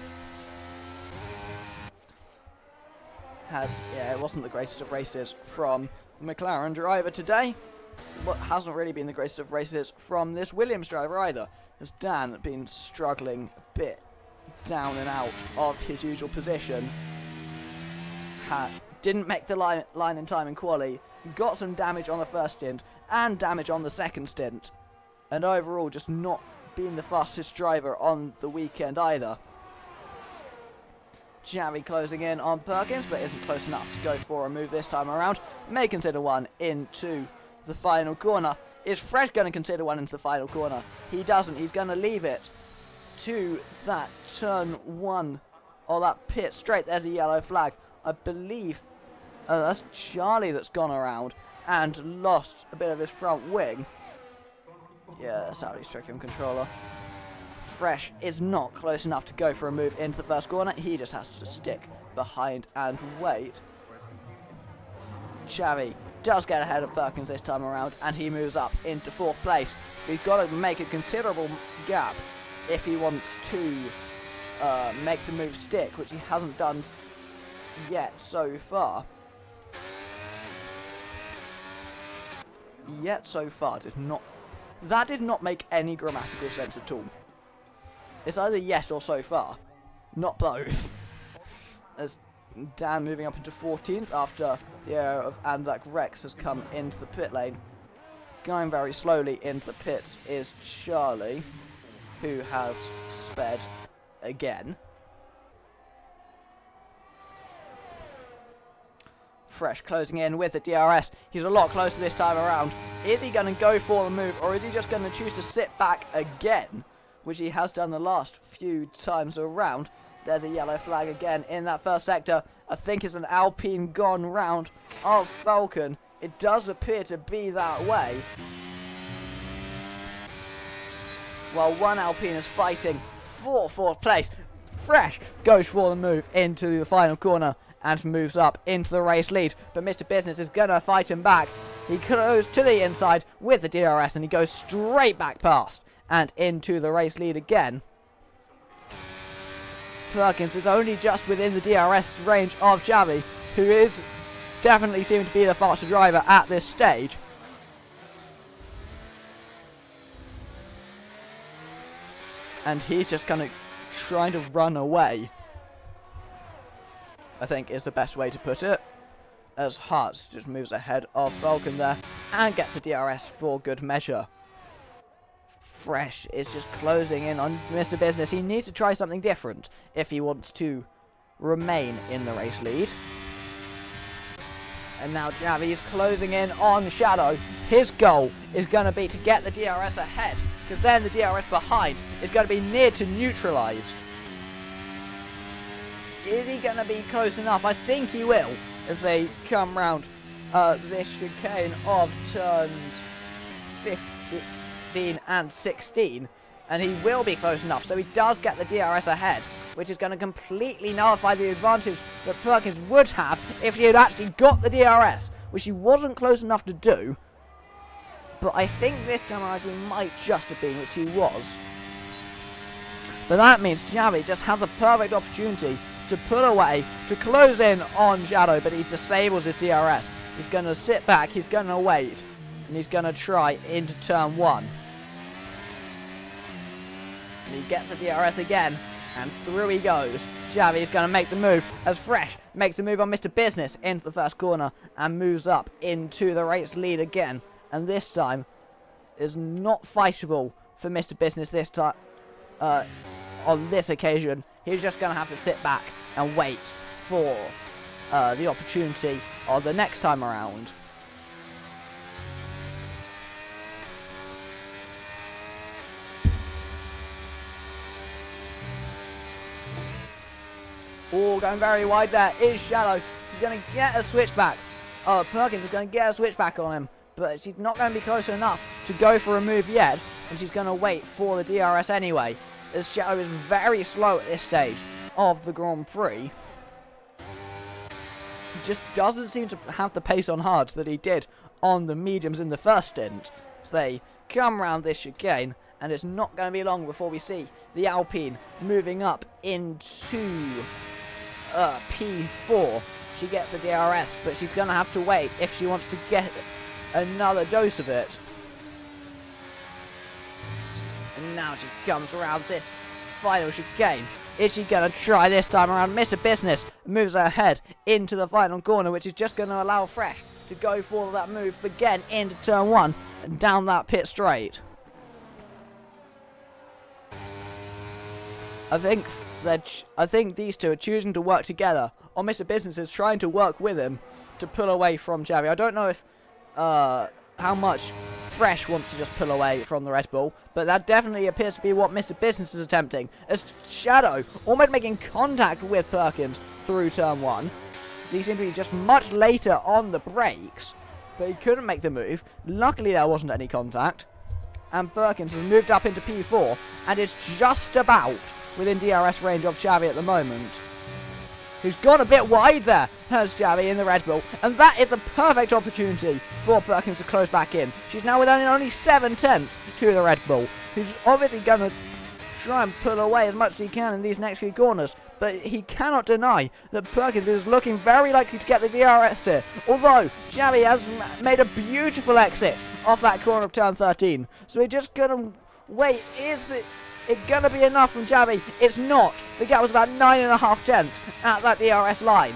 Yeah, it wasn't the greatest of races from the McLaren driver today. What hasn't really been the greatest of races from this Williams driver either, as Dan been struggling a bit down and out of his usual position. Didn't make the line in time in quali, got some damage on the first stint and damage on the second stint, and overall just not being the fastest driver on the weekend either. Xavi closing in on Perkins, but isn't close enough to go for a move this time around. May consider one into the final corner. Is Fresh going to consider one into the final corner? He doesn't. He's going to leave it to that turn 1 or that pit straight. There's a yellow flag. I believe that's Charlie that's gone around and lost a bit of his front wing. Yeah, that's how he's tricking controller. Fresh is not close enough to go for a move into the first corner. He just has to stick behind and wait. Xavi does get ahead of Perkins this time around, and he moves up into 4th place. He's got to make a considerable gap if he wants to make the move stick, which he hasn't done yet so far. That did not make any grammatical sense at all. It's either yes or so far, not both. As Dan moving up into 14th after the error of Anzac Rex has come into the pit lane. Going very slowly into the pits is Charlie, who has sped again. Fresh closing in with the DRS. He's a lot closer this time around. Is he going to go for the move, or is he just going to choose to sit back again, which he has done the last few times around? There's a yellow flag again in that first sector. I think it's an Alpine gone round of Falcon. It does appear to be that way. While one Alpine is fighting for 4th place, Fresh goes for the move into the final corner and moves up into the race lead. But Mr. Business is going to fight him back. He goes to the inside with the DRS and he goes straight back past and into the race lead again. Perkins is only just within the DRS range of Xavi, who is definitely seeming to be the faster driver at this stage. And he's just kind of trying to run away, I think is the best way to put it, as Hearts just moves ahead of Falcon there and gets the DRS for good measure. Fresh is just closing in on Mr. Business. He needs to try something different if he wants to remain in the race lead. And now Xavi is closing in on Shadow. His goal is going to be to get the DRS ahead, because then the DRS behind is going to be near to neutralised. Is he going to be close enough? I think he will, as they come round this chicane of turns 15 and 16, and he will be close enough, so he does get the DRS ahead, which is going to completely nullify the advantage that Perkins would have if he had actually got the DRS, which he wasn't close enough to do. But I think this time around he might just have been, which he was. But that means Xavi just had the perfect opportunity to pull away, to close in on Shadow, but he disables his DRS. He's going to sit back, he's going to wait. And he's going to try into turn 1. And he gets the DRS again. And through he goes. Javi's going to make the move as Fresh makes the move on Mr. Business into the first corner. And moves up into the race lead again. And this time is not fightable for Mr. Business this time. On this occasion, he's just going to have to sit back and wait for the opportunity of the next time around. Oh, going very wide there is Shadow. She's going to get a switchback. Oh, Perkins is going to get a switchback on him. But she's not going to be close enough to go for a move yet. And she's going to wait for the DRS anyway. As Shadow is very slow at this stage of the Grand Prix. He just doesn't seem to have the pace on hards that he did on the mediums in the first stint. So they come round this chicane. And it's not going to be long before we see the Alpine moving up into P4. She gets the DRS, but she's going to have to wait if she wants to get another dose of it. And now she comes around this final chicane. Is she going to try this time around? Mr. Business moves ahead into the final corner, which is just going to allow Fresh to go for that move again into turn 1 and down that pit straight. I think these two are choosing to work together, or Mr. Business is trying to work with him to pull away from Javi. I don't know if how much Fresh wants to just pull away from the Red Bull, but that definitely appears to be what Mr. Business is attempting. As Shadow almost making contact with Perkins through turn 1. So he seemed to be just much later on the brakes, but he couldn't make the move. Luckily there wasn't any contact. And Perkins has moved up into P4 and is just about within DRS range of Xavi at the moment. Who's gone a bit wide there, has Xavi in the Red Bull. And that is the perfect opportunity for Perkins to close back in. She's now within only 7/10 to the Red Bull, who's obviously going to try and pull away as much as he can in these next few corners. But he cannot deny that Perkins is looking very likely to get the DRS here. Although, Xavi has made a beautiful exit off that corner of turn 13. So we're just going to wait. Is it going to be enough from Xavi? It's not. The gap was about 9.5 tenths at that DRS line.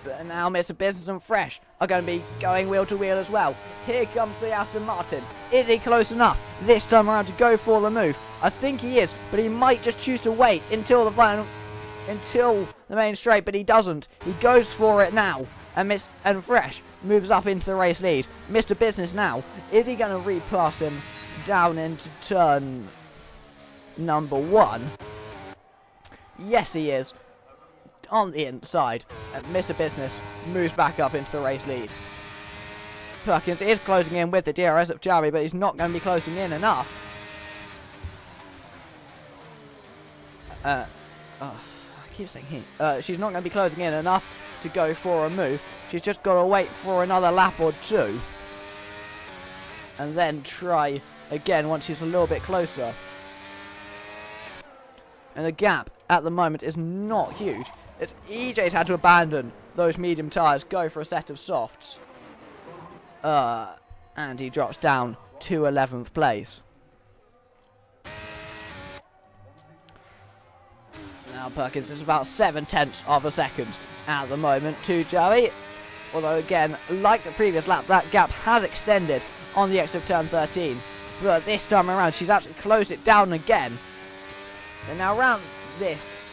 But now Mr. Business and Fresh are going to be going wheel to wheel as well. Here comes the Aston Martin. Is he close enough this time around to go for the move? I think he is, but he might just choose to wait until the main straight, but he doesn't. He goes for it now, and Fresh moves up into the race lead. Mr. Business now, is he going to repass him down into turn number 1? Yes, he is. On the inside, and Mr. Business moves back up into the race lead. Perkins is closing in with the DRS of Xavi, but he's not going to be closing in enough. I keep saying he. She's not going to be closing in enough to go for a move. She's just got to wait for another lap or two. And then try again once she's a little bit closer. And the gap at the moment is not huge. It's EJ's had to abandon those medium tyres, go for a set of softs. And he drops down to 11th place. Now Perkins is about 7/10 of a second at the moment to Xavi. Although again, like the previous lap, that gap has extended on the exit of turn 13. But this time around, she's actually closed it down again. And now around this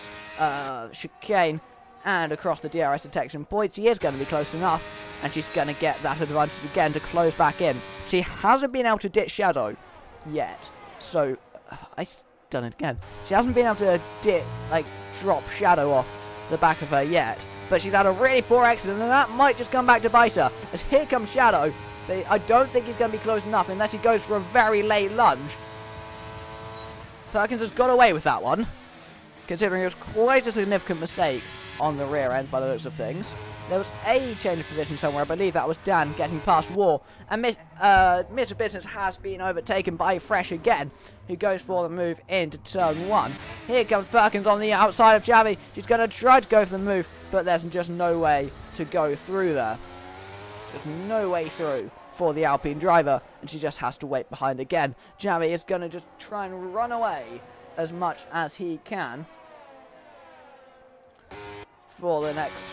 chicane and across the DRS detection point, she is going to be close enough, and she's going to get that advantage again to close back in. She hasn't been able to ditch Shadow yet, so I've done it again. She hasn't been able to drop Shadow off the back of her yet, but she's had a really poor accident, and that might just come back to bite her. As here comes Shadow. I don't think he's going to be close enough unless he goes for a very late lunge. Perkins has got away with that one, considering it was quite a significant mistake on the rear end by the looks of things. There was a change of position somewhere. I believe that was Dan getting past War. And Mr. Business has been overtaken by Fresh again, who goes for the move into turn 1. Here comes Perkins on the outside of Xavi. She's going to try to go for the move, but there's just no way to go through there. There's no way through for the Alpine driver, and she just has to wait behind again. Javi is going to just try and run away as much as he can for the next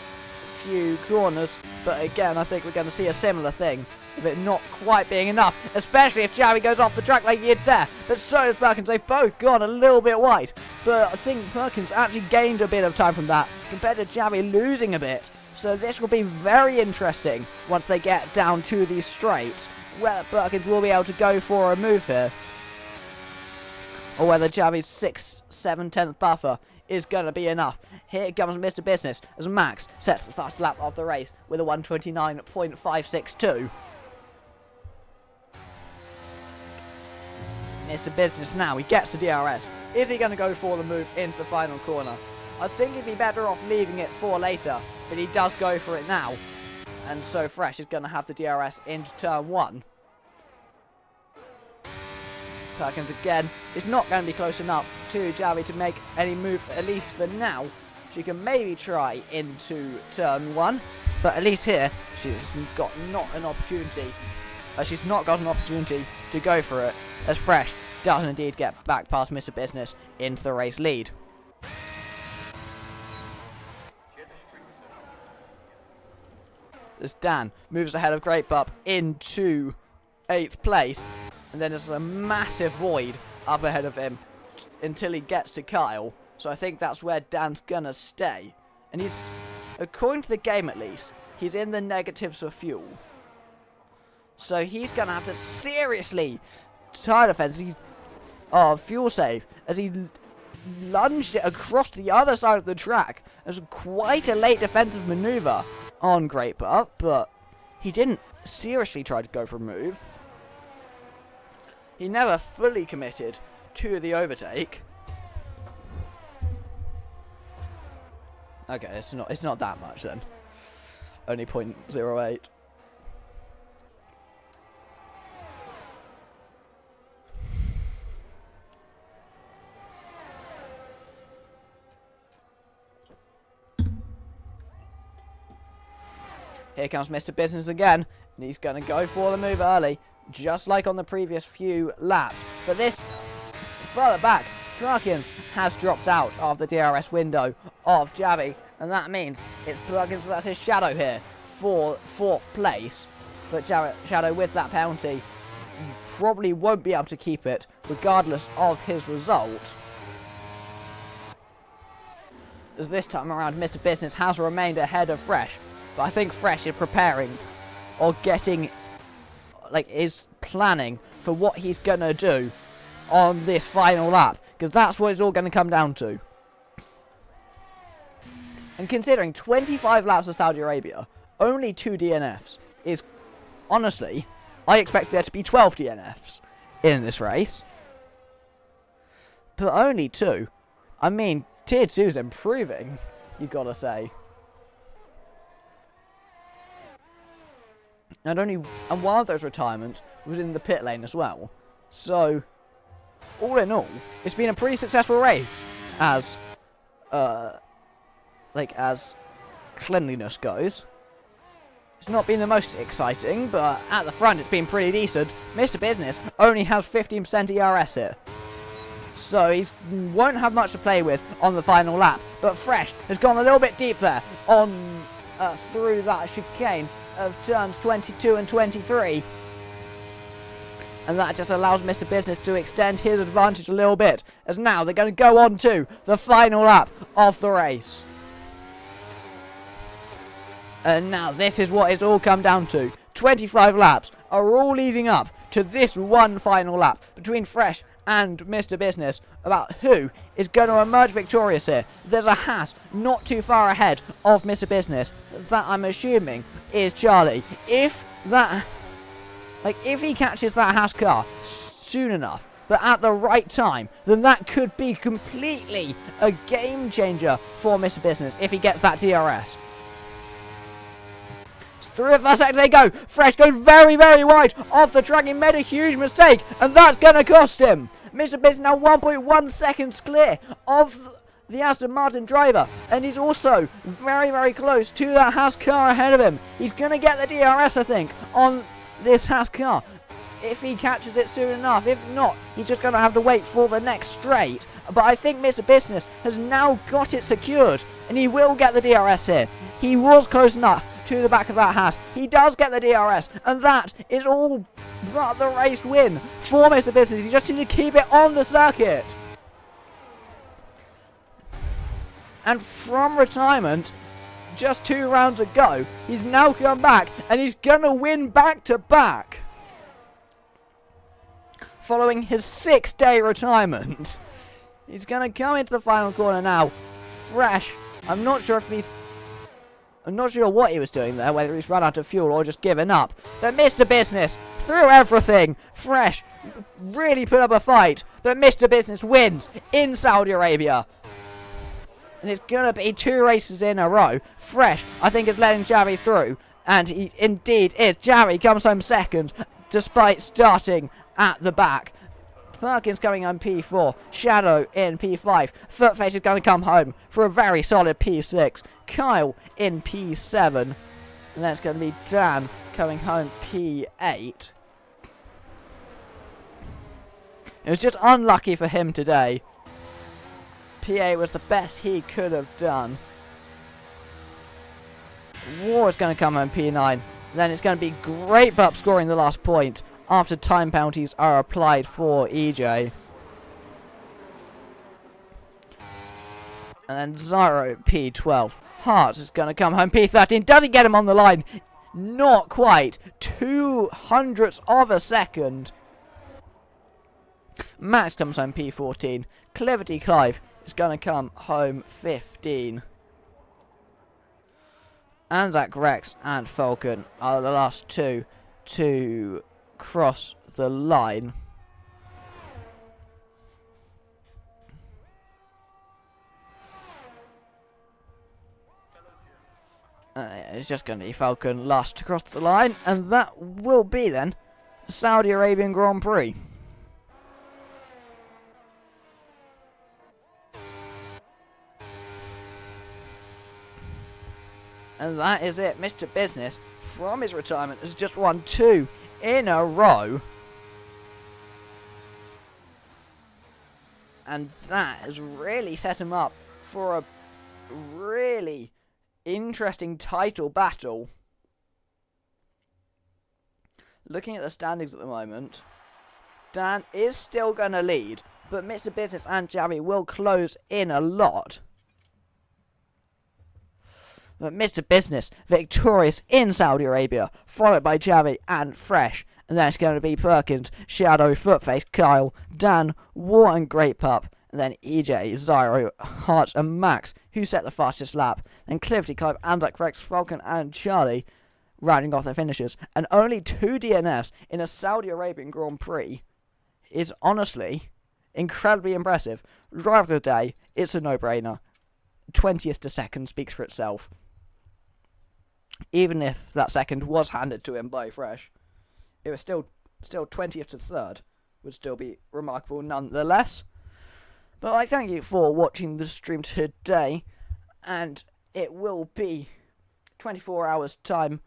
few corners, but again, I think we're going to see a similar thing, of it not quite being enough, especially if Javi goes off the track like he did there. But so does Perkins. They've both gone a little bit wide, but I think Perkins actually gained a bit of time from that compared to Javi losing a bit. So this will be very interesting once they get down to these straights, whether Perkins will be able to go for a move here, or whether Javi's 6/7/10 buffer is going to be enough. Here comes Mr. Business as Max sets the fastest lap of the race with a 1:29.562. Mr. Business now, he gets the DRS. Is he going to go for the move into the final corner? I think he'd be better off leaving it for later, but he does go for it now. And so Fresh is going to have the DRS into turn 1. Perkins again is not going to be close enough to Javi to make any move, at least for now. She can maybe try into turn 1, but at least here she's not got an opportunity to go for it, as Fresh does indeed get back past Mr. Business into the race lead. As Dan moves ahead of Great Pup into 8th place, and then there's a massive void up ahead of him until he gets to Kyle. So I think that's where Dan's gonna stay. And he's, according to the game at least, he's in the negatives for fuel. So he's gonna have to seriously tire defense. Fuel save as he lunged it across the other side of the track. It was quite a late defensive maneuver on Great Pup, but he didn't seriously try to go for a move. He never fully committed to the overtake. Okay, it's not that much then. Only 0.08. Here comes Mr. Business again, and he's going to go for the move early, just like on the previous few laps. But this, further back, Perkins has dropped out of the DRS window of Javi, and that means it's Perkins versus Shadow here for 4th place. But Shadow, with that penalty, probably won't be able to keep it, regardless of his result. As this time around, Mr. Business has remained ahead of Fresh, but I think Fresh is preparing, or is planning for what he's gonna do on this final lap, because that's what it's all going to come down to. And considering 25 laps of Saudi Arabia, only 2 DNFs is, honestly, I expect there to be 12 DNFs in this race. But only 2. I mean, Tier 2's improving, you gotta say. And one of those retirements was in the pit lane as well. So, all in all, it's been a pretty successful race as cleanliness goes. It's not been the most exciting, but at the front it's been pretty decent. Mr. Business only has 15% ERS here, so he won't have much to play with on the final lap. But Fresh has gone a little bit deep there on through that chicane of turns 22 and 23. And that just allows Mr. Business to extend his advantage a little bit, as now they're going to go on to the final lap of the race. And now this is what it's all come down to. 25 laps are all leading up to this one final lap between Fresh and Mr. Business about who is going to emerge victorious here. There's a Haas not too far ahead of Mr. Business that I'm assuming is Charlie. If he catches that Haas car soon enough, but at the right time, then that could be completely a game changer for Mr. Business if he gets that DRS. Through it for a second they go. Fresh goes very, very wide off the track. He made a huge mistake, and that's going to cost him. Mr. Business now 1.1 seconds clear of the Aston Martin driver, and he's also very, very close to that Haas car ahead of him. He's going to get the DRS, I think, on this Haas car, if he catches it soon enough. If not, he's just going to have to wait for the next straight. But I think Mr. Business has now got it secured, and he will get the DRS here. He was close enough to the back of that Haas. He does get the DRS, and that is all but the race win for Mr. Business. He just needs to keep it on the circuit. And from retirement, just 2 rounds ago, he's now come back, and he's going to win back-to-back. Following his 6-day retirement. He's going to come into the final corner now, fresh. I'm not sure what he was doing there, whether he's run out of fuel or just given up. But Mr. Business, through everything, fresh, really put up a fight. But Mr. Business wins in Saudi Arabia. And it's going to be 2 races in a row. Fresh, I think, is letting Javi through. And he indeed is. Javi comes home second, despite starting at the back. Perkins coming on P4, Shadow in P5, Footface is going to come home for a very solid P6, Kyle in P7, and then it's going to be Dan coming home P8. It was just unlucky for him today. P8 was the best he could have done. War is going to come home P9, then it's going to be Great Bup scoring the last point after time penalties are applied for EJ. And then Zyro P12. Hart is going to come home P13. Does he get him on the line? Not quite. 0.02 of a second. Max comes home P14. Cleverty Clive is going to come home 15. Anzac Rex and Falcon are the last two to cross the line. It's just going to be Falcon last to cross the line, and that will be then Saudi Arabian Grand Prix. And that is it. Mr. Business, from his retirement, has just won 2 in a row. And that has really set him up for a really interesting title battle. Looking at the standings at the moment, Dan is still going to lead, but Mr. Business and Javi will close in a lot. But Mr. Business victorious in Saudi Arabia, followed by Javi and Fresh. And then it's going to be Perkins, Shadow, Footface, Kyle, Dan, War and Great Pup. And then EJ, Zyro, Hart and Max, who set the fastest lap. Then Clifty, Clive, Andak, Rex, Falcon and Charlie rounding off their finishes. And only 2 DNFs in a Saudi Arabian Grand Prix is honestly incredibly impressive. Driver of the day, it's a no-brainer. 20th to second speaks for itself. Even if that second was handed to him by Fresh, it was still 20th to third, would still be remarkable nonetheless. But I thank you for watching the stream today, and it will be 24 hours time,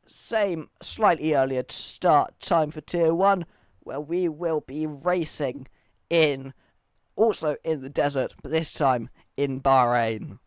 same slightly earlier start time for Tier 1, where we will be racing also in the desert, but this time in Bahrain.